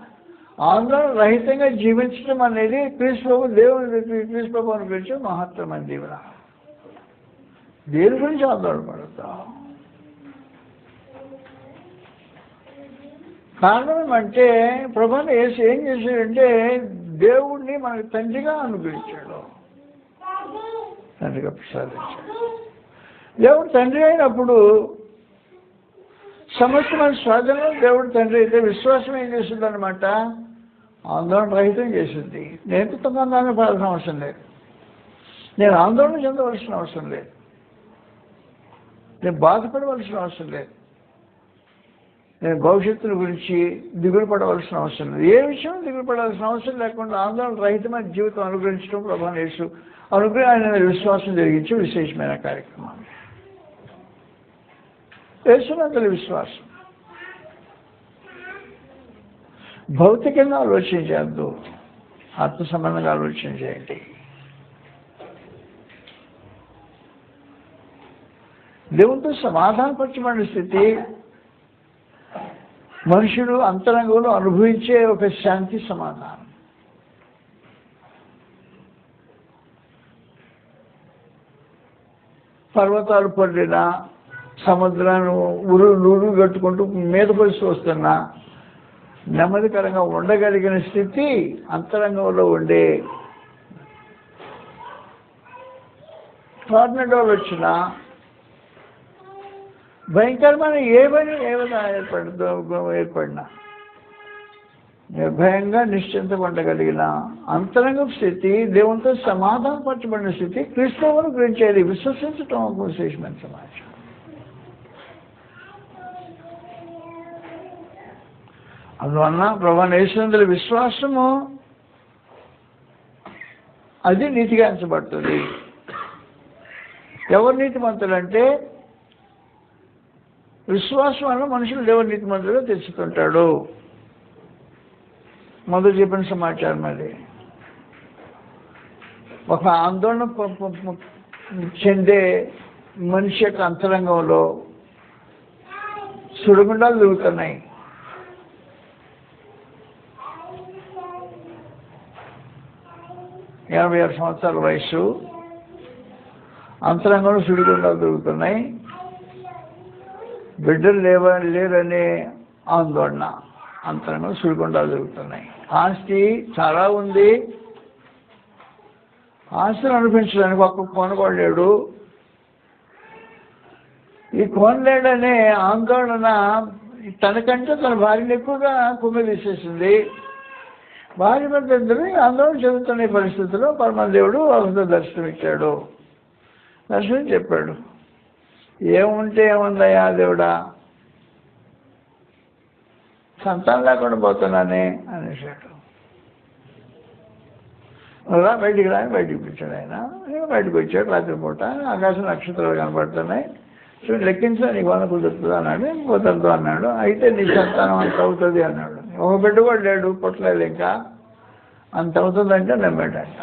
ఆందోళన రహితంగా జీవించడం అనేది క్రీస్తు ప్రభువుని గురించి మహత్తరమైన దీవెన. దేని గురించి ఆందోళన పడతాం? కారణం ఏమంటే ప్రభువుని యేసు ఏం చేశాడంటే దేవుణ్ణి మనకు తండ్రిగా అనుగ్రహించాడు, తండ్రిగా ప్రసాదించాడు. దేవుడు తండ్రి అయినప్పుడు సమస్తమైన స్వాధీనంలో దేవుడు తండ్రి అయితే విశ్వాసం ఏం చేస్తుంది అనమాట, ఆందోళన రహితం చేసింది. నేను తొందరగా పడాల్సిన అవసరం లేదు, నేను ఆందోళన చెందవలసిన అవసరం లేదు, నేను బాధపడవలసిన అవసరం లేదు, నేను భవిష్యత్తుల గురించి దిగులు పడవలసిన అవసరం లేదు. ఏ విషయం దిగులు పడాల్సిన అవసరం లేకుండా ఆందోళన రహితమైన జీవితం అనుగ్రహించడం ప్రభువైన యేసు అనుగ్రహమైన విశ్వాసం జరిగించే విశేషమైన కార్యక్రమం. యేసునందలి విశ్వాసం. భౌతికంగా ఆలోచన చేయద్దు, ఆత్మ సంబంధంగా ఆలోచన చేయండి. దేవునితో సమాధానపరచబడిన స్థితి మనుషుడు అంతరంగంలో అనుభవించే ఒక శాంతి సమాధానం. పర్వతాలు పడిన సముద్రాన్ని నూరు కట్టుకుంటూ మీద పరిస్థితి వస్తున్నా నెమ్మదికరంగా ఉండగలిగిన స్థితి అంతరంగంలో ఉండే టోర్నడోలు వచ్చిన భయంకరమైన ఏమైనా ఏర్పడినా నిర్భయంగా నిశ్చింతగా ఉండగలిగిన అంతరంగ స్థితి, దేవునితో సమాధానపరచబడిన స్థితి క్రీస్తువును గురించేది విశ్వసించటం ఒక విశేషమైన సమాచారం. అందువలన ప్రభువైన యేసునందు విశ్వాసము అది నీతిగా ఎంచబడుతుంది. ఎవరు నీతిమంతులంటే విశ్వాసం వల్ల మనుషులు దేవుని నీతిమంతులుగా తెచ్చుకుంటాడు. మొదలు చెప్పిన సమాచారం అది. ఒక ఆందోళన చెందే మనిషి యొక్క అంతరంగంలో సుడిగుండాలు తిరుగుతున్నాయి. ఎనభై 6 సంవత్సరాల వయసు, అంతరంగంలో సుడిగుండాలు తిరుగుతున్నాయి. బిడ్డలు లేరనే ఆందోళన, అంతరంగంలో సుడిగుండాలు జరుగుతున్నాయి. ఆస్తి చాలా ఉంది, ఆస్తిని అనిపించడానికి ఒక్క కొనగొడలేడు. ఈ కొనలేడనే ఆందోళన తనకంటే తన భార్యను ఎక్కువగా కుమ్మిదీసేసింది. భార్య ఇద్దరు ఆందోళన చెందుతున్న పరిస్థితుల్లో పరమదేవుడు ఒకరితో దర్శనమిచ్చాడు. దర్శనం చెప్పాడు, ఏముంటే ఏముందయ్యా దేవుడా, సంతానం లేకుండా పోతున్నానే అనేసాడు. రా బయటికి రాని బయటికి పిలిచాడు ఆయన. బయటకు వచ్చాడు. రాత్రిపూట ఆకాశం నక్షత్రాలు కనబడుతున్నాయి, లెక్కించా నీకు 100 కుదురుతుంది అన్నాడు. కుదరదు అన్నాడు. అయితే నీ సంతానం అంత అవుతుంది అన్నాడు. ఒక బిడ్డ కూడా లేడు, పుట్టలేదు, ఇంకా అంత అవుతుందంటే నమ్మాడంట.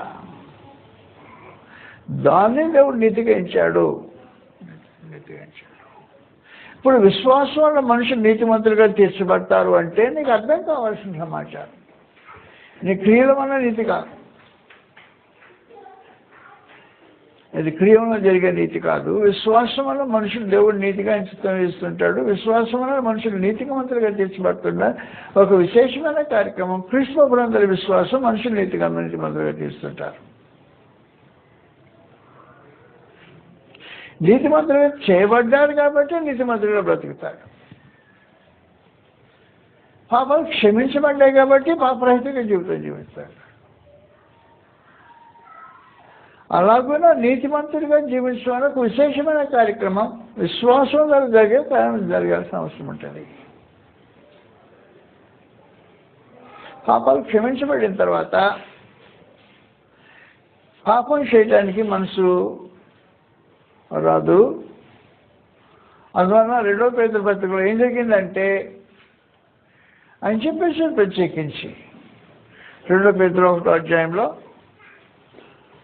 దాన్ని దేవుడు నీతిగా ఇచ్చాడు. ఇప్పుడు విశ్వాసం వల్ల మనుషులు నీతిమంతులుగా తీర్చబడతారు అంటే నీకు అర్థం కావాల్సిన సమాచారం. నీ క్రియల వల్ల నీతి కాదు, ఇది క్రియలో జరిగే నీతి కాదు. విశ్వాసం వల్ల మనుషులు దేవుడు నీతిగా ఇస్తుంటాడు. విశ్వాసం వల్ల మనుషులు నీతిమంతులుగా తీర్చబడుతున్నారు. ఒక విశేషమైన కార్యక్రమం క్రీస్తునందలి విశ్వాసం మనుషులు నీతిమంతులుగా తీస్తుంటారు. నీతిమంతులుగా చేయబడ్డారు కాబట్టి నీతిమంతులుగా బ్రతుకుతాడు. పాపాలు క్షమించబడ్డాయి కాబట్టి పాపరహితంగా జీవితం జీవిస్తాడు. అలాగే నీతిమంతుడిగా జీవించడం ఒక విశేషమైన కార్యక్రమం విశ్వాసం ద్వారా జరగాల్సిన అవసరం ఉంటుంది. పాపాలు క్షమించబడిన తర్వాత పాపం చేయడానికి మనసు రాదు. అందువలన 2వ పేతురు పత్రికలో ఏం జరిగిందంటే ఆయన చెప్పేసి ప్రత్యేకించి 2వ పేతురు 1వ అధ్యాయంలో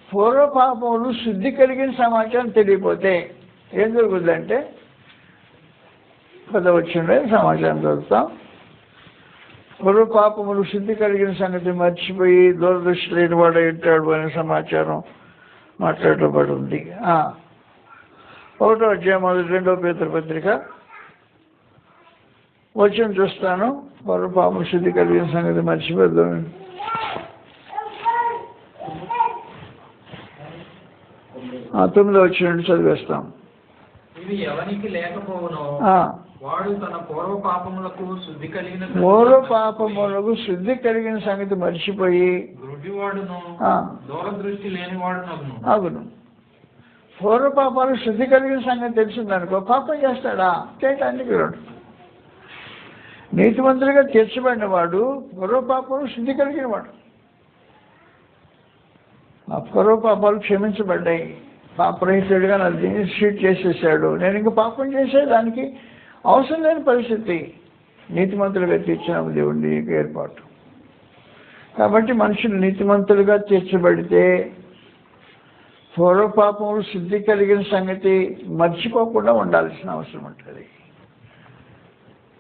పూర్వపాపములు శుద్ధి కలిగిన సమాచారం తెలియపోతే ఏం జరుగుతుందంటే 10వ వచనంలో సమాచారం దొరుకుతాం. పూర్వపాపములు శుద్ధి కలిగిన సంగతి మర్చిపోయి దూరదృష్టి లేని వాడు ఉంటాడు అనే సమాచారం మాట్లాడబడి ఉంది. 1వ అధ్యాయం 2వ పేతురు పత్రిక వచనం చూస్తాను. పూర్వపాపములు శుద్ధి కలిగిన సంగతి మర్చిపోద్దాం. 9వ వచనం చదివేస్తాం. ఇవి ఎవరికి లేకపోవునో వాడు తన పూర్వ పాపములకు శుద్ధి కలిగిన సంగతి మర్చిపోయి గుడ్డివాడును దూరదృష్టి లేనివాడును అవును. పూర్వ పాపాలు శుద్ధి కలిగిన సంగతి తెలిసిందనుకో పాపం చేస్తాడా? చేయటానికి వీడు. నీతిమంతులుగా తీర్చబడిన వాడు పూర్వ పాపాలు శుద్ధి కలిగిన వాడు. ఆ పూర్వ పాపాలు క్షమించబడ్డాయి. పాపరహితుడిగా నా దీన్ని షీట్ చేసేసాడు. నేను ఇంక పాపం చేసేదానికి అవసరం లేని పరిస్థితి. నీతిమంతులుగా తీర్చిన దేవుడి ఏర్పాటు. కాబట్టి మనుషులు నీతిమంతులుగా తీర్చబడితే పూర్వపాపములు శుద్ధి కలిగిన సంగతి మర్చిపోకుండా ఉండాల్సిన అవసరం ఉంటుంది.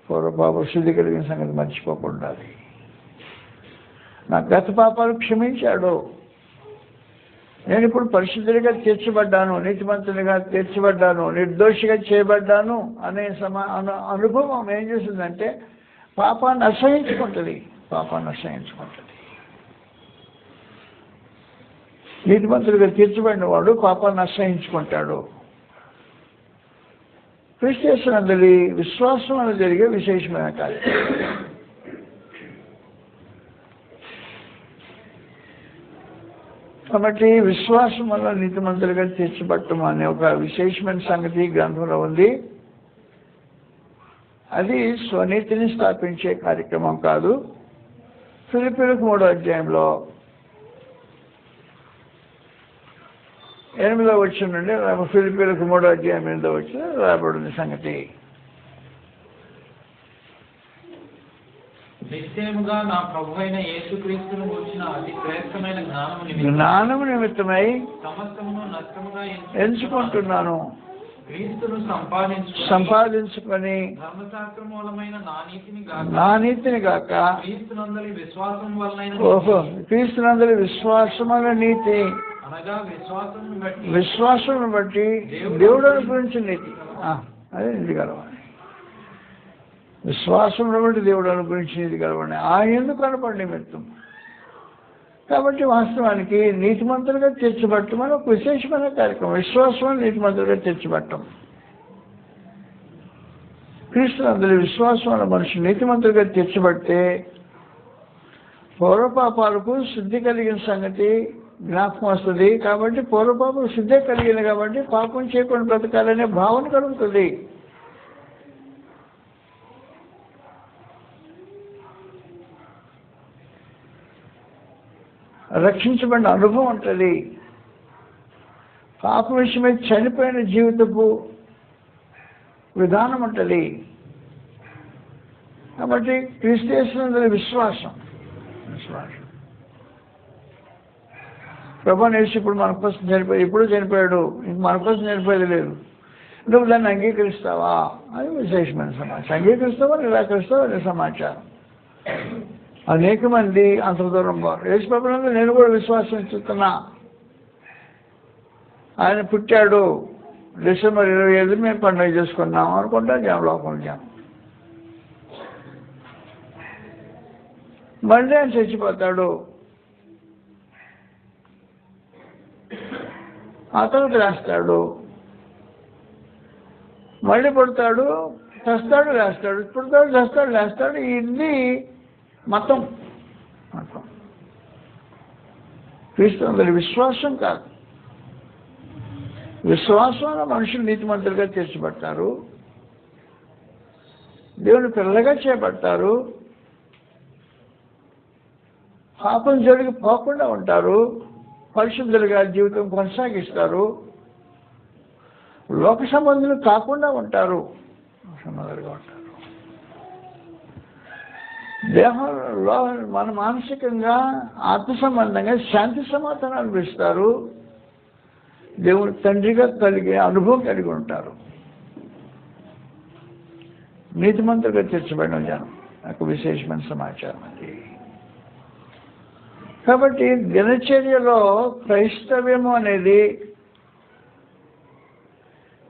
పూర్వపాపం శుద్ధి కలిగిన సంగతి మర్చిపోకుండా ఉండాలి. నా గత పాపాలు క్షమించాడు, నేను ఇప్పుడు పరిశుద్ధుడిగా తీర్చబడ్డాను, నీతిమంతునిగా తీర్చబడ్డాను, నిర్దోషిగా చేయబడ్డాను అనే అనుభవం ఏం చేస్తుందంటే పాపాన్ని అసహించుకుంటుంది. నీతిమంతుడిగా తీర్చబడిన వాడు పాపాన్ని అసహించుకుంటాడు. క్రీస్తునందలి విశ్వాసం అని జరిగే విశేషమైన కార్యం. కాబట్టి విశ్వాసం వల్ల నీతిమంతులుగా తీర్చబడటం అనే ఒక విశేషమైన సంగతి గ్రంథంలో ఉంది. అది స్వనీతిని స్థాపించే కార్యక్రమం కాదు. ఫిలిప్పీయులకు 3వ అధ్యాయంలో 8వ వచనం నుండి ఫిలిప్పీయులకు 3వ అధ్యాయం 8వ వచనం రాబడింది సంగతి. నిశ్చయముగా నా ప్రభువైన యేసుక్రీస్తును గురించిన అతి శ్రేష్టమైన జ్ఞానము నిమిత్తమై సమస్తమును నష్టముగా ఎంచుకుంటున్నాను. క్రీస్తును సంపాదించుకొని ధర్మశాస్త్ర మూలమైన నా నీతిని గాక క్రీస్తునందలి విశ్వాసం వలన క్రీస్తునందలి విశ్వాసమైన నీతి అనగా విశ్వాసం బట్టి దేవుడు అనుగ్రహించిన నీతి. అదే నీతి కలవాలి. విశ్వాసం బట్టి దేవుడు అనుగ్రహించిన నీతి కలవండి. ఎందుకు కనపడి నిమిత్తం. కాబట్టి వాస్తవానికి నీతిమంతులుగా తీర్చబట్టం అని ఒక విశేషమైన కార్యక్రమం. విశ్వాసం నీతిమంతులుగా తీర్చబట్టం. క్రీస్తునందలి విశ్వాసం అన్న మనుషులు నీతిమంతులుగా తీర్చబడితే పూర్వపాపాలకు శుద్ధి కలిగిన సంగతి జ్ఞాపకం వస్తుంది. కాబట్టి పూర్వపాపం శుద్ధి కలిగింది కాబట్టి పాపం చేయకుండా బ్రతకాలనే భావన కలుగుతుంది. రక్షించబడిన అనుభవం ఉంటుంది. పాప విషయమై చనిపోయిన జీవితపు విధానం ఉంటుంది. కాబట్టి క్రీస్తునందలి విశ్వాసం ప్రభువుని యేసు ఇప్పుడు మన కోసం చనిపోయాడు, ఇప్పుడు చనిపోయాడు, ఇంక మన కోసం చనిపోయేది లేదు. నువ్వు దాన్ని అంగీకరిస్తావా? అది విశేషమైన సమాచారం. అంగీకరిస్తావా నిరాకరిస్తావా అనే సమాచారం. అనేక మంది అంత దూరం యేసు ప్రభువునందు నేను కూడా విశ్వాసం ఇస్తున్నా. ఆయన పుట్టాడు, డిసెంబర్ 25 మేము పండుగ చేసుకున్నాం అనుకుంటా లోపల మళ్ళీ ఆయన చచ్చిపోతాడు, అతనికి రాస్తాడు, మళ్ళీ పుడతాడు, చస్తాడు, లేస్తాడు, పుడతాడు, చస్తాడు, లేస్తాడు. ఇది మతం. క్రీస్తునందలి విశ్వాసం కాదు. విశ్వాసం మనుషులు నీతిమంతులుగా తీర్చబడతారు, దేవుని పిల్లగా చేపడతారు, పాపం జోలికి పోకుండా ఉంటారు, పరిశుద్ధులుగా జీవితం కొనసాగిస్తారు, లోక సంబంధులు కాకుండా ఉంటారు. దేహంలో మన మానసికంగా ఆత్మ సంబంధంగా శాంతి సమాధానం అనిపిస్తారు, దేవుని తండ్రిగా కలిగే అనుభవం కలిగి ఉంటారు. నీతిమంతులుగా తీర్చబడిన జనం నాకు విశేషమైన సమాచారం అది. కాబట్టి దినచర్యలో క్రైస్తవ్యము అనేది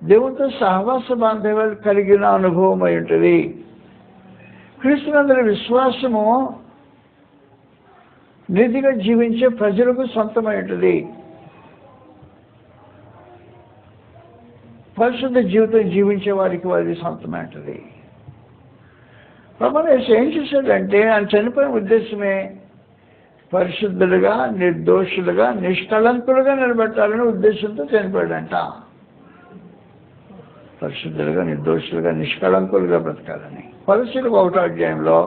దేవునితో సహవాస బాంధవ్యాలు కలిగిన అనుభవం అయి ఉంటుంది. క్రీస్తునందలి విశ్వాసము నీతిగా జీవించే ప్రజలకు సొంతమై ఉంటుంది. పరిశుద్ధ జీవితం జీవించే వారికి వారి సొంతమై ఉంటుంది. ప్రభువైన యేసు ఏం చేశాడంటే ఆయన చనిపోయిన ఉద్దేశమే పరిశుద్ధులుగా, నిర్దోషులుగా, నిష్కళంకులుగా నిలబెట్టాలనే ఉద్దేశంతో చనిపోయాడంట. పరిశుద్ధులుగా, నిర్దోషులుగా, నిష్కళంకులుగా బ్రతకాలని. కొలస్సీలకు 1వ అధ్యాయంలో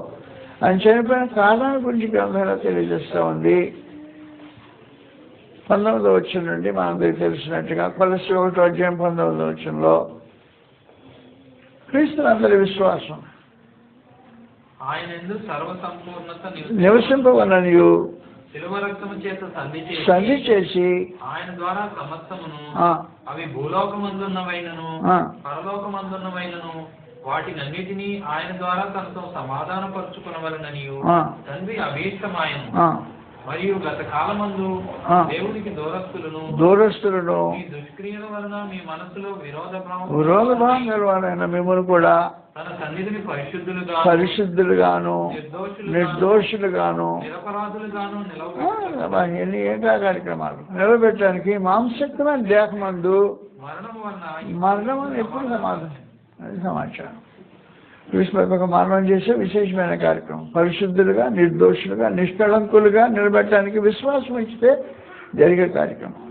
ఆయన చనిపోయిన కారణాల గురించి గ్రంథం ఎలా తెలియజేస్తూ ఉంది. 19వ వచనం నుండి మనందరికీ తెలిసినట్టుగా కొలస్సీ 1వ అధ్యాయం 19వ వచనంలో క్రీస్తునందరి విశ్వాసం ఆయనందు సర్వసంపూర్ణత నివసింపవలనియు శిలువ రక్తము చేత సంధి చేసి ఆయన ద్వారా సమస్తమును అవి భూలోకమందున్నవైనను పరలోకమందున్నవైనను వాటినన్నిటినీ ఆయన ద్వారా తనతో సమాధానపరుచుకునవలననియు తండ్రి అభీష్టమాయను. మరియు గత కాలమందు దేవునికి దూరస్తులను మీ దుష్క్రియల వలన మీ మనసులో విరోధభావం గలవాడైన మిమ్మల్ని కూడా తన సన్నిధిని పరిశుద్ధులుగాను, నిర్దోషులుగాను, నిరపరాధులుగాను ఏకా కార్యక్రమాలు నిలబెట్టడానికి మాంసక్తమైన దేహమందు మరణం అని ఎప్పుడు సమాచారం. క్రీస్తు మరణం చేసే విశేషమైన కార్యక్రమం. పరిశుద్ధులుగా, నిర్దోషులుగా, నిష్కళంకులుగా నిలబెట్టడానికి విశ్వాసం ఇచ్చితే జరిగే కార్యక్రమం.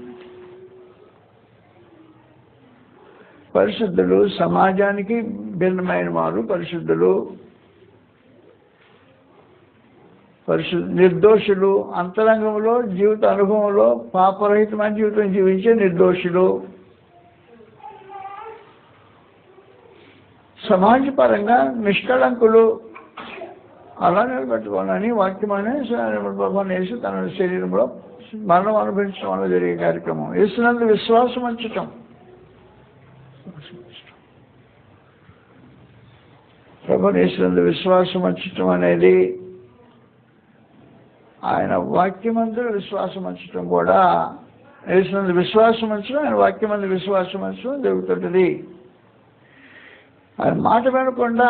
పరిశుద్ధులు సమాజానికి భిన్నమైన వారు. పరిశుద్ధులు నిర్దోషులు అంతరంగంలో జీవిత అనుభవంలో పాపరహితమైన జీవితం జీవించే నిర్దోషులు. సమాజపరంగా నిష్కళంకులు. అలా నిలబెట్టుకోవాలని వాక్యమనే భగవాన్ యేసు తన శరీరంలో మరణం అనుభవించడం వల్ల జరిగే కార్యక్రమం. యేసునందు విశ్వాసం ఉంచటం. ప్రభువైన యేసునందు విశ్వాసం ఉంచటం అనేది ఆయన వాక్యమందు విశ్వాసం ఉంచటం కూడా. యేసునందు విశ్వాసం ఉంచడం, ఆయన వాక్యమందు విశ్వాసం ఉంచడం జరుగుతుంటుంది. ఆయన మాట వినకుండా,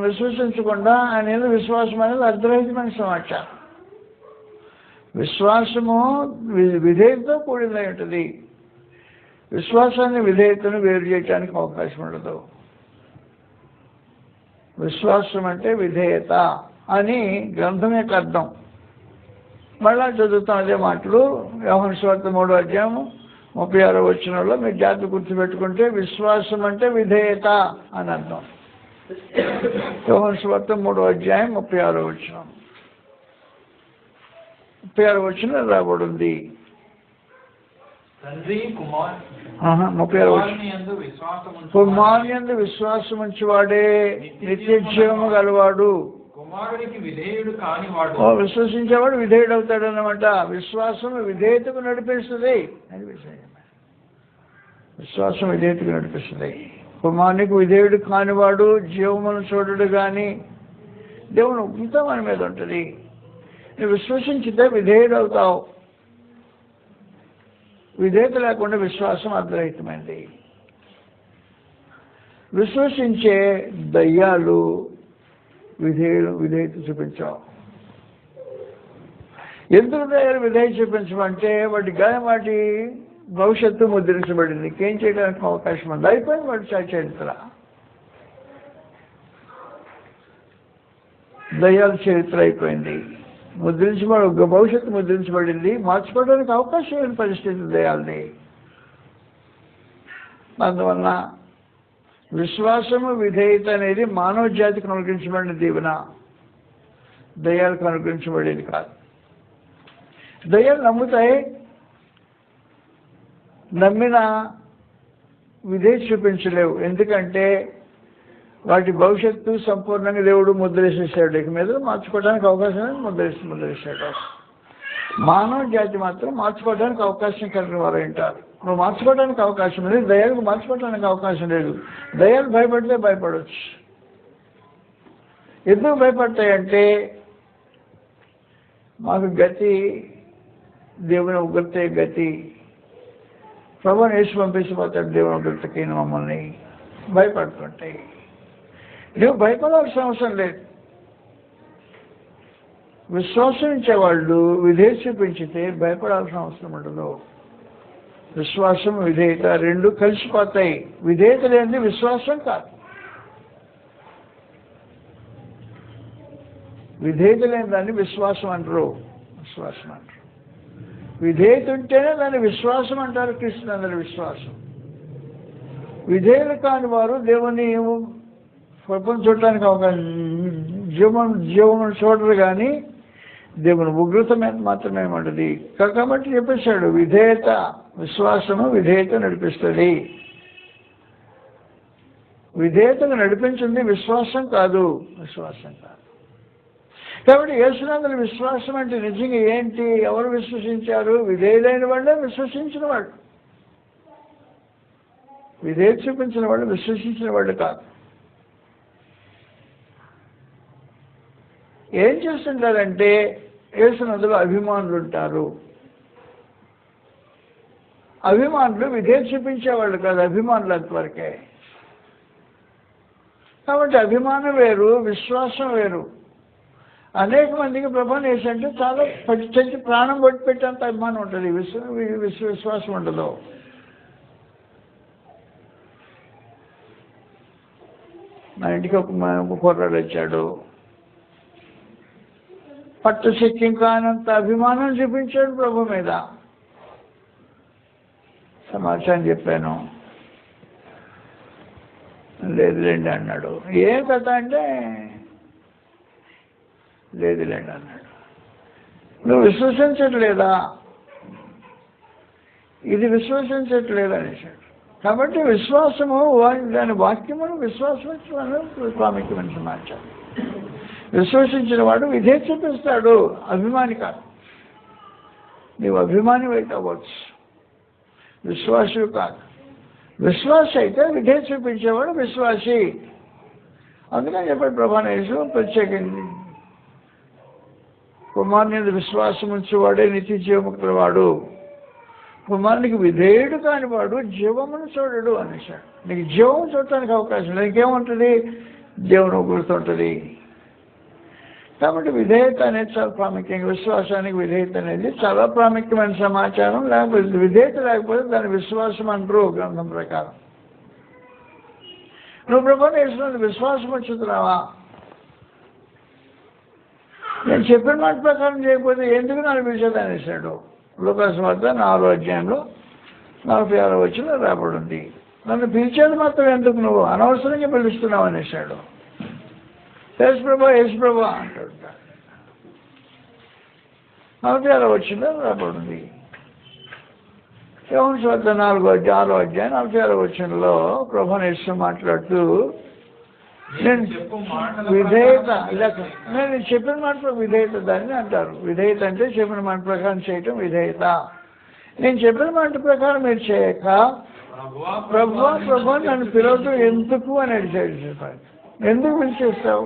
విశ్వసించకుండా ఆయన ఏదో విశ్వాసం అనేది అర్ధరహితమైన సమాచారం. విశ్వాసము విధేయతతో కూడిందై ఉంటుంది. విశ్వాసాన్ని విధేయతను వేరు చేయడానికి అవకాశం ఉండదు. విశ్వాసం అంటే విధేయత అని గ్రంథం యొక్క అర్థం. మళ్ళా చదువుతాం అదే మాటలు. యోహాను సువార్త 3వ అధ్యాయం 36వ వచనంలో మీరు జాగ్రత్త గుర్తుపెట్టుకుంటే విశ్వాసం అంటే విధేయత అని అర్థం. యోహాను సువార్త 3వ అధ్యాయం 36వ వచనం. 36వ వచనం రాబడింది. 36వ విశ్వాసం ఉంచేవాడే నిత్య జీవము గలవాడు. కుమారుడికి విధేయుడు కానివాడు. విశ్వసించేవాడు విధేయుడు అవుతాడు అన్నమాట. విశ్వాసం విధేయతకు నడిపిస్తుంది. విశ్వాసం విధేయతకు నడిపిస్తుంది. కుమారునికి విధేయుడు కానివాడు జీవమును చూడడు కానీ దేవుని ఉగ్రత మన మీద ఉంటుంది. నువ్వు విశ్వసించితే విధేయుడు అవుతావు. విధేయత లేకుండా విశ్వాసం అర్ధరహితమైంది. విశ్వసించే దయ్యాలు విధేయత చూపించావు. ఎందుకు దయ్యాలు విధేయత చూపించమంటే వాటి గాయం వాటి భవిష్యత్తు ముద్రించబడింది. ఇంకేం చేయడానికి అవకాశం ఉంది. అయిపోయింది వాటి చరిత్ర. దయ్యాల చరిత్ర అయిపోయింది. ముద్రించబడి భవిష్యత్తు ముద్రించబడింది. మార్చుకోవడానికి అవకాశం లేని పరిస్థితి దయ్యాలని. అందువలన విశ్వాసము విధేయత అనేది మానవ జాతికి అనుగ్రహించబడిన దీవెన. దయ్యాలకు అనుగ్రహించబడేది కాదు. దయ్యాలు నమ్ముతాయి. నమ్మిన విధేయత చూపించలేవు. ఎందుకంటే వాటి భవిష్యత్తు సంపూర్ణంగా దేవుడు ముద్రేసేసాడు. ఇక మీద మార్చుకోవడానికి అవకాశం ముద్రేసాడు. మానవ జాతి మాత్రం మార్చుకోవడానికి అవకాశం కలిగిన వారు ఉంటారు. నువ్వు మార్చుకోవడానికి అవకాశం లేదు. దయ్యాలకు మార్చుకోవడానికి అవకాశం లేదు. దయ్యాలు భయపడితే భయపడవచ్చు. ఎందుకు భయపడతాయంటే మాకు గతి దేవుని ఉగ్రతే గతి. ప్రభువుని యేసు పంపించిపోతాడు దేవుని ఉగ్రతకి మమ్మల్ని భయపడుతుంటాయి. నువ్వు భయపడాల్సిన అవసరం లేదు. విశ్వాసించేవాళ్ళు విధేయత చూపించితే భయపడాల్సిన అవసరం ఉండదు. విశ్వాసం విధేయత రెండు కలిసిపోతాయి. విధేయత లేనిది విశ్వాసం కాదు. విధేయత లేని దాన్ని విశ్వాసం అంటారు. విధేయత ఉంటేనే దాన్ని విశ్వాసం అంటారు. కృష్ణునందరి విశ్వాసం. విధేయులు కాని వారు దేవుని ప్రపంచం చూడటానికి ఒక జీవమును చూడరు, కానీ దేవుని ఉగ్రత మీద మాత్రమే ఉంటుంది. కాబట్టి చెప్పేశాడు, విధేయత, విశ్వాసము విధేయత నడిపిస్తుంది. విధేయతను నడిపించింది విశ్వాసం కాదు. కాబట్టి యేసునందరి విశ్వాసం అంటే నిజంగా ఏంటి? ఎవరు విశ్వసించారు? విధేయులైన వాళ్ళే విశ్వసించిన వాళ్ళు. విధేయత చూపించిన వాళ్ళు విశ్వసించిన వాళ్ళు కాదు. ఏం చేస్తుంటారంటే యేసునందులో అభిమానులు ఉంటారు. అభిమానులు విధేయత చూపించేవాళ్ళు కాదు, అభిమానులు అంతవరకే. కాబట్టి అభిమానం వేరు, విశ్వాసం వేరు. అనేక మందికి ప్రభువుని యేసంటే చాలా చచ్చి ప్రాణం కొట్టి పెట్టేంత అభిమానం ఉంటుంది, విశ్వాసం ఉండదు. మా ఇంటికి ఒక కుర్రాడు వచ్చాడు, పట్టుశక్యం కానంత అభిమానం చూపించాడు ప్రభు మీద. సమాచారం చెప్పాను, లేదులేండి అన్నాడు. ఏం కథ అంటే లేదులేండి అన్నాడు. నువ్వు విశ్వసించట్లేదా? ఇది విశ్వసించట్లేదు అనేసాడు. కాబట్టి విశ్వాసము దాని వాక్యమును విశ్వాసం ప్రాముఖ్యమైన సమాచారం. విశ్వసించిన వాడు విధేయత చూపిస్తాడు, అభిమాని కాదు. నీవు అభిమాని అయితే అవ్వచ్చు, విశ్వాసి కాదు. విశ్వాసి అయితే విధేయత చూపించేవాడు విశ్వాసి. అందుకని చెప్పాడు ప్రభువైన యేసు ప్రత్యేకించి, కుమారుని విశ్వాసం ఉంచేవాడే నిత్య జీవము కలవాడు, కుమారునికి విధేయుడు కాని వాడు జీవమును చూడడు అనేసాడు. నీకు జీవము చూడటానికి అవకాశం లేదు. ఇంకేముంటుంది? దేవుని గుర్తుంటుంది. కాబట్టి విధేయత అనేది చాలా ప్రాముఖ్యంగా, విశ్వాసానికి విధేయత అనేది చాలా ప్రాముఖ్యమైన సమాచారం. లేకపోతే విధేయత లేకపోతే దాని విశ్వాసం అంటారు గ్రంథం ప్రకారం. నువ్వు ప్రభువుని యేసునందు విశ్వాసం వచ్చుతున్నావా? నేను చెప్పిన మాట ప్రకారం చేయకపోతే ఎందుకు నన్ను పిలిచేది అనేసాడు. లూకాసు వార్త 4వ అధ్యాయంలో 46వ వచనం రాబడింది. నన్ను పిలిచేది మాత్రం ఎందుకు, నువ్వు అనవసరంగా పిలుస్తున్నావు అనేసాడు. యేసు ప్రభా అంటాడు. 46వ వచనం రాబడింది. యోహాను వార్త 6వ అధ్యాయం 46వ వచనంలో ప్రభువుని యేసు మాట్లాడుతూ, నేను విధేయత, నేను చెప్పిన మాట విధేయత దాన్ని అంటారు. విధేయత అంటే చెప్పిన మాట ప్రకారం చేయటం విధేయత. నేను చెప్పిన మాట ప్రకారం మీరు చేయక ప్రభువా నన్ను పిలవటం ఎందుకు అని అడిగాడు. చెప్పాలి, ఎందుకు పిలిచేస్తావు?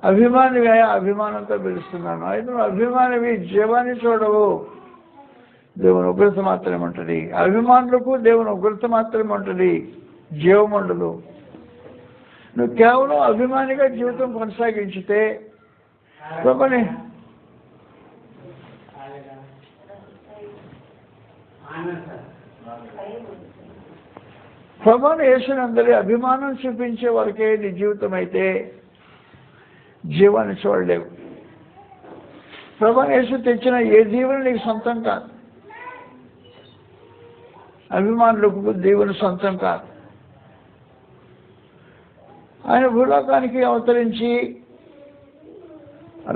అభిమానివి, అభిమానంతో పిలుస్తున్నాను. అయితే నువ్వు అభిమానివి, జీవాన్ని చూడవు, దేవుని ఉగ్రత మాత్రమే ఉంటుంది. అభిమానులకు దేవుని ఉగ్రత మాత్రమే ఉంటుంది, జీవం ఉండదు. నువ్వు కేవలం అభిమానిగా జీవితం కొనసాగించితే ప్రభుని యేసునందరి అభిమానం చూపించే వరకే నీ జీవితం అయితే జీవాన్ని చూడలేవు. ప్రభువుని యేసు తెచ్చిన ఏ దీవెన నీకు సొంతం కాదు, అభిమానులకు దేవుని సొంతం కాదు. ఆయన భూలోకానికి అవతరించి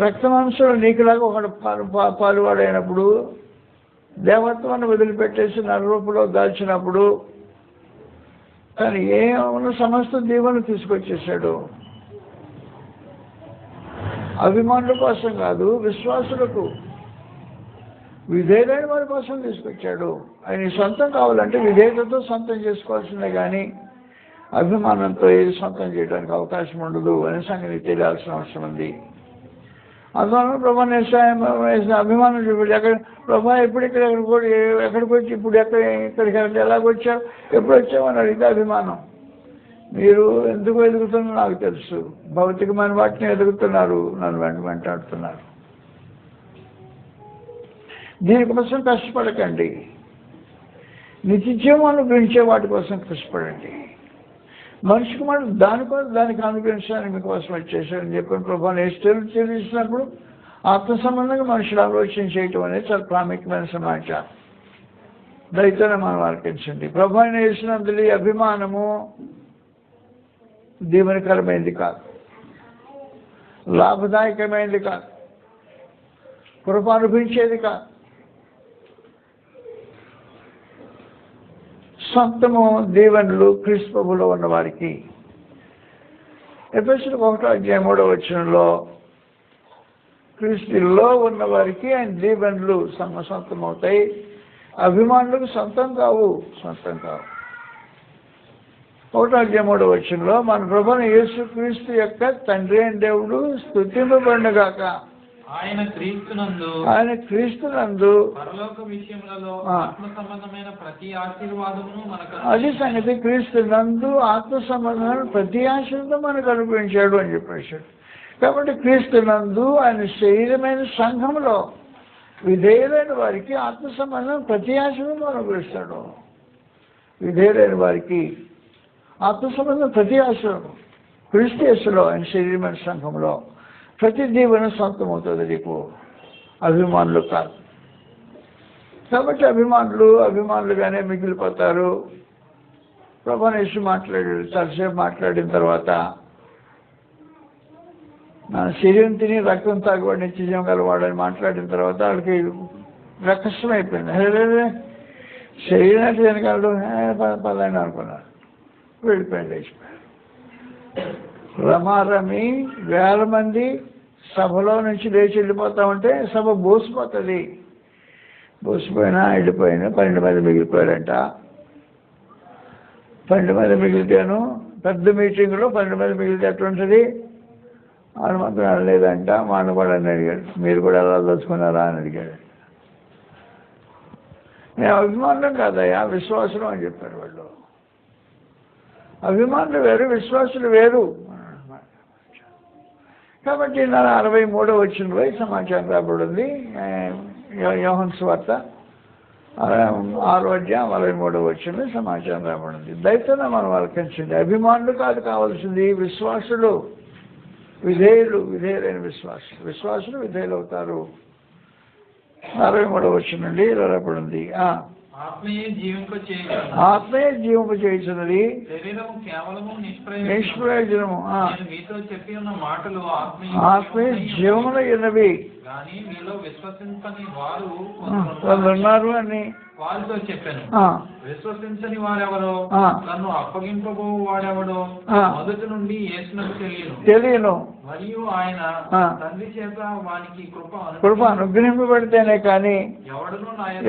రక్తమాంసాలు నీకులాగా ఒకడు పాలువాడైనప్పుడు, దేవత్వాన్ని వదిలిపెట్టేసి నరరూపంలో దాల్చినప్పుడు కానీ ఏమన్నా సమస్త దీవెనలు తీసుకొచ్చేసాడు. అభిమానుల కోసం కాదు, విశ్వాసులకు, విధేయులైన వారి కోసం తీసుకొచ్చాడు. ఆయన సొంతం కావాలంటే విధేయతతో సొంతం చేసుకోవాల్సిందే, కానీ అభిమానంతో ఏది సొంతం చేయడానికి అవకాశం ఉండదు అనే సంగతి తెలియాల్సిన అవసరం ఉంది. అందువల్ల ప్రభువుని యేసు అభిమానం చూపించి, ఎక్కడ ప్రభా ఎప్పుడు ఎక్కడికి వచ్చి ఇప్పుడు ఇక్కడికి ఎలాగొచ్చావు, ఎప్పుడు వచ్చావు అని అడిగితే అభిమానం. మీరు ఎందుకు ఎదుగుతున్నారో నాకు తెలుసు, భౌతికమైన వాటిని ఎదుగుతున్నారు, నన్ను వెంటాడుతున్నారు. దీనికోసం కష్టపడకండి, నిత్య జీవాన్ని గురించే వాటి కోసం కష్టపడండి. మనిషి కుమారుడు దానికి అనుగ్రహించడానికి మీకోసం వచ్చేసారని చెప్పిన ప్రభావం చెల్లించినప్పుడు ఆత్మ సంబంధంగా మనుషులు ఆలోచన చేయటం అనేది చాలా ప్రాముఖ్యమైన సమాచారం. దయతోనే మనం ఆలకించండి. ప్రభావం వేసినందులో అభిమానము దీవెనకరమైనది కాదు, లాభదాయకమైనది కాదు, కృప అనుభవించేది కాదు. సొంతము దీవెనలు క్రీస్తు ప్రభువులో ఉన్న వారికి. ఎఫెసీయులకు 1:3 క్రీస్తులో ఉన్న వారికి ఆయన దీవెనలు సొంతమవుతాయి. అభిమానులకు సొంతం కావు. 1:3 మన ప్రభువైన యేసు క్రీస్తు యొక్క తండ్రి అయిన దేవుడు స్తుతింపబడునుగాక. ఆయన క్రీస్తునందు పరలోక విషయములలో ఆత్మ సంబంధమైన ప్రతి ఆశీర్వాదమును మనకు, అది సంగతి, క్రీస్తునందు ఆత్మ సంబంధమైన ప్రతి ఆశీర్వాదం మనకు అనుగ్రహించాడు అని చెప్పేశాడు. కాబట్టి క్రీస్తునందు ఆయన శరీరమైన సంఘంలో విధేయులైన వారికి ఆత్మ సంబంధం ప్రతి ఆశీర్వాదం అనుగ్రహిస్తాడు. విధేయులైన వారికి ఆత్మ సంబంధం ప్రతి ఆశీర్వాదం క్రీస్తు యేసులో ఆయన శరీరమైన సంఘంలో ప్రతి దీవెన సొంతమవుతుంది. నీకు అభిమానులు కాదు. కాబట్టి అభిమానులుగానే మిగిలిపోతారు. ప్రభువైన యేసు మాట్లాడాడు. చాలాసేపు మాట్లాడిన తర్వాత నా శరీరం తిని రక్తం తాగువాడు నిత్యజీవం గలవాడని మాట్లాడిన తర్వాత వాళ్ళకి రకష్టం అయిపోయింది. శరీరం అంటే వెనకాలడు పదని అనుకున్నారు. వెళ్ళిపోయింది, లేచిపోయారు. రమారమి వేల మంది సభలో నుంచి లేచి వెళ్ళిపోతా ఉంటే సభ బోసిపోతుంది. బోసిపోయినా వెళ్ళిపోయినా 12 మంది మిగిలిపోయారంట. 12 మంది మిగిలితేను పెద్ద మీటింగ్లో 12 మంది మిగిలితే ఎట్లుంటుంది? ఆయన మాత్రం అనలేదంట. మా కూడా అని అడిగాడు, మీరు కూడా ఎలా దోచుకున్నారా అని అడిగాడు. నేను అభిమానులం కాదయ్యా, విశ్వాసులు అని చెప్పారు వాళ్ళు. అభిమానులు వేరు, విశ్వాసులు వేరు. కాబట్టి 63 సమాచారం రాబడింది. యోహాను సువార్త 6:63 సమాచారం రాబడింది. దయతోనే మనం ఆలకించండి. అభిమానులు కాదు కావాల్సింది, విశ్వాసులు, విధేయులైన విశ్వాసులు విధేయులు అవుతారు. 63 నుండి రాబడింది. ఆత్మయే జీవింప చేయుచున్నది, శరీరము కేవలము నిష్ప్రయోజనము. మీతో చెప్పి ఉన్న మాటలు ఆత్మీయ జీవములు ఉన్నవి, కానీ మీలో విశ్వసించని వారు ఉన్నారు అని వారితో చెప్పాను. విశ్వసించని వారెవరో, నన్ను అప్పగింపబో వాడెవడో మొదటి నుండి యేసునకు తెలియను. మరియు ఆయన తండ్రి చేత వానికి కృప అనుగ్రహింపబడితేనే కానీ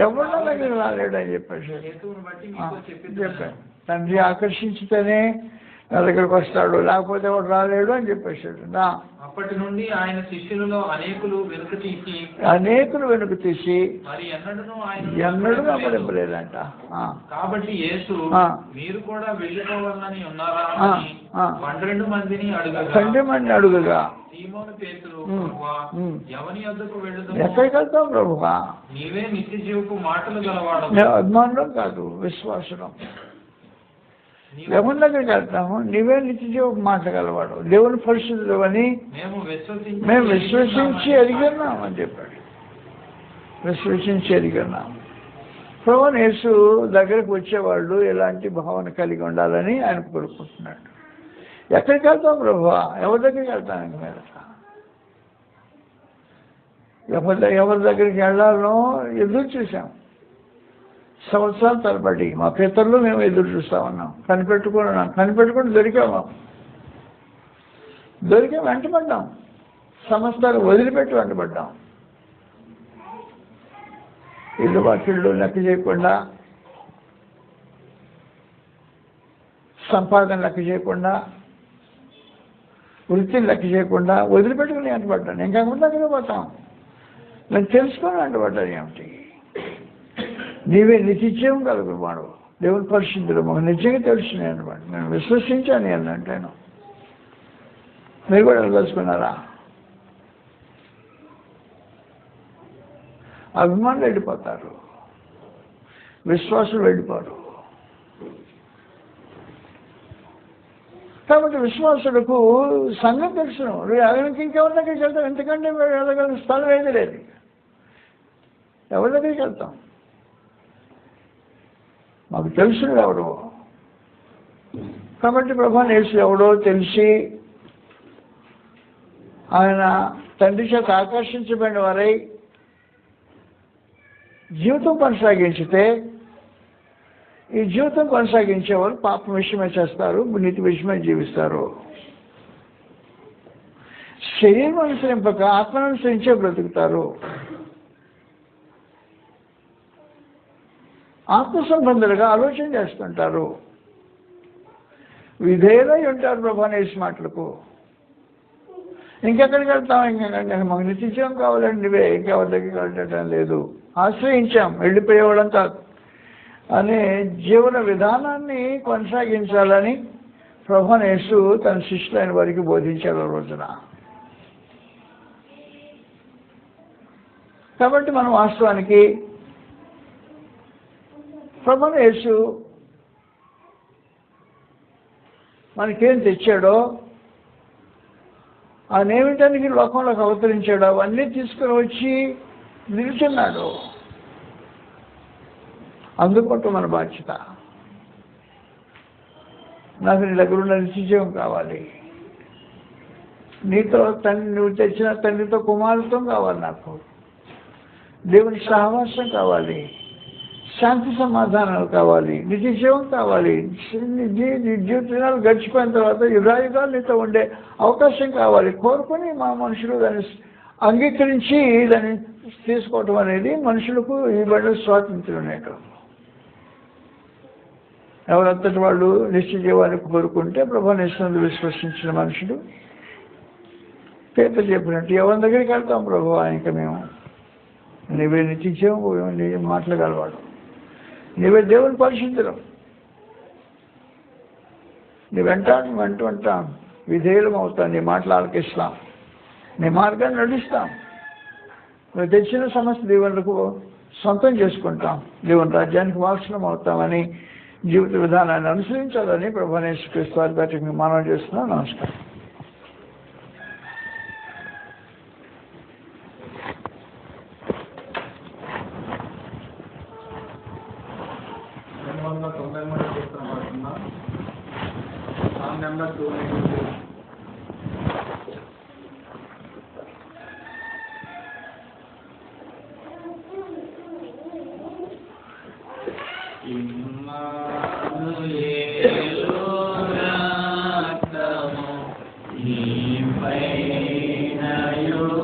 ఎవడనో దగ్గర రాలేడు అని చెప్పేసి చెప్పాను. తండ్రి ఆకర్షించితేనే నా దగ్గరకు వస్తాడు, లేకపోతే వాడు రాలేడు అని చెప్పేశాడు. అప్పటి నుండి ఆయన శిష్యులలో అనేకులు వెనుక తీసి మరి ఎన్నడూ నమ్మలేదంట. కాబట్టి యేసు మీరు కూడా వెళ్ళిపోవాలని ఉన్నారా అని 12 మందిని అడుగగా సీమోను పేతురు, ఎవని వద్దకు వెళ్దాం? ఎక్కడికి వెళ్తాం ప్రభువా? నీవే నిత్య జీవపు మాటలు గలవాడు. అభిమానులం కాదు, విశ్వాసులం. ఎవరి దగ్గరికి వెళ్తాము? నీవే నిత్య మాట్లాడగలవాడు, దేవుని పరిశుద్ధులు అని మేము విశ్వసించి ఎదిగినాం అని చెప్పాడు. విశ్వసించి ఎదిగినాం. ప్రభువైన యేసు దగ్గరకు వచ్చేవాళ్ళు ఎలాంటి భావన కలిగి ఉండాలని ఆయన కోరుకుంటున్నాడు. ఎక్కడికి వెళ్తాం ప్రభువా? ఎవరి దగ్గరికి వెళ్తాను? ఎవరి దగ్గరికి వెళ్ళాలనో ఎదురు చూసాం. సంవత్సరాల తరబడి మా పితరులు మేము ఎదురు చూస్తా ఉన్నాం. కనిపెట్టుకుని దొరికాం, వెంటబడ్డాం. సమస్తాలు వదిలిపెట్టి వెంటబడ్డాం. ఇల్లు వాకిళ్ళు లెక్క చేయకుండా, సంపాదన లెక్క చేయకుండా, వృత్తిని లెక్క చేయకుండా వదిలిపెట్టుకుని వెంటబడ్డాను. ఇంకా దగ్గర పోతాం. నేను తెలుసుకొని వెంటబడ్డాను. ఏమిటి? నీవే నిత్యం కలుగువాడు, దేవుని పరిశుద్ధుడు, మాకు నిజంగా తెలుసు అనమాట. నేను విశ్వసించాను ఏంటంటాను. మీరు కూడా తెలుసుకున్నారా? అభిమానులు వెళ్ళిపోతారు, విశ్వాసులు వెళ్ళిపోరు. కాబట్టి విశ్వాసులకు సంగతి తెలుసును. నువ్వు ఎవరికి ఇంకెవరి దగ్గరికి వెళ్తావు? ఎందుకంటే మేము వెళ్ళగలిగిన స్థలం ఏది లేదు. ఎవరి దగ్గరికి వెళ్తాం? మాకు తెలుసు ఎవరు. కాబట్టి ప్రభువైన యేసు ఎవడో తెలిసి ఆయన తండ్రి చేత ఆకర్షించబడిన వారై జీవితం కొనసాగించితే, ఈ జీవితం కొనసాగించేవారు పాపం విషయమే చేస్తారు, నీతి విషయమే జీవిస్తారు. శరీరం అనుసరింపక ఆత్మను అనుసరించే బ్రతుకుతారు. ఆత్మ సంబంధులుగా ఆలోచన చేస్తుంటారు. విధేయులై ఉంటారు ప్రభువైన యేసు మాటలకు. ఇంకెక్కడికి వెళ్తాం? ఇంకా మాకు నిత్యం కావాలండి, నువ్వే ఇంకెవరి దగ్గరికి వెళ్ళటం లేదు. ఆశ్రయించాం, వెళ్ళిపోయేవాళ్ళం కాదు అనే జీవన విధానాన్ని కొనసాగించాలని ప్రభువైన యేసు తన శిష్యులైన వారికి బోధించారు ఆ రోజున. కాబట్టి మనం వాస్తవానికి ప్రభువైన యేసు మనకేం తెచ్చాడో, ఆయన ఏమిటానికి లోకంలోకి అవతరించాడో అవన్నీ తీసుకుని వచ్చి నిలుచున్నాడు. అందుకోవటం మన బాధ్యత. నాకు నీ దగ్గర ఉన్న నిత్యజీవం కావాలి, నీతో నువ్వు తెచ్చిన తండ్రితో కుమారుతో కావాలి, నాకు దేవుని సహవాసం కావాలి, శాంతి సమాధానాలు కావాలి, నిత్యజీవం కావాలి, జీవితాలు గడిచిపోయిన తర్వాత యుగాయుగాలు నీతో ఉండే అవకాశం కావాలి కోరుకొని మా మనుషులు దాన్ని అంగీకరించి దాన్ని తీసుకోవటం అనేది మనుషులకు ఇవ్వబడిన స్వాతంత్ర్యం. నేడు ఎవరంతటి వాళ్ళు నిత్యజీవాన్ని కోరుకుంటే ప్రభువైన యేసునందు విశ్వసించిన మనుషులు పేతురు చెప్పినట్టు ఎవరి దగ్గరికి వెళ్తాం? ప్రభు ఇంకా మేము నీవే నిత్యజీవం, నీ మాట్లాడగలవాడు, నీవే దేవుని పరిశుద్ధులం, నీ వెంట ఉంటాం, విధేయులం అవుతాం, నీ మాటలు ఆలకిస్తాం, నీ మార్గాన్ని నడుస్తాం, నువ్వు తెచ్చిన సమస్త దేవుళ్ళకు సొంతం చేసుకుంటాం, దేవుని రాజ్యానికి వారసులం అవుతామని జీవిత విధానాన్ని అనుసరించాలని ప్రభువైన యేసుక్రీస్తు వారి బట్టి మీకు మనవి చేస్తున్నాం. నమస్కారం. Immanuel,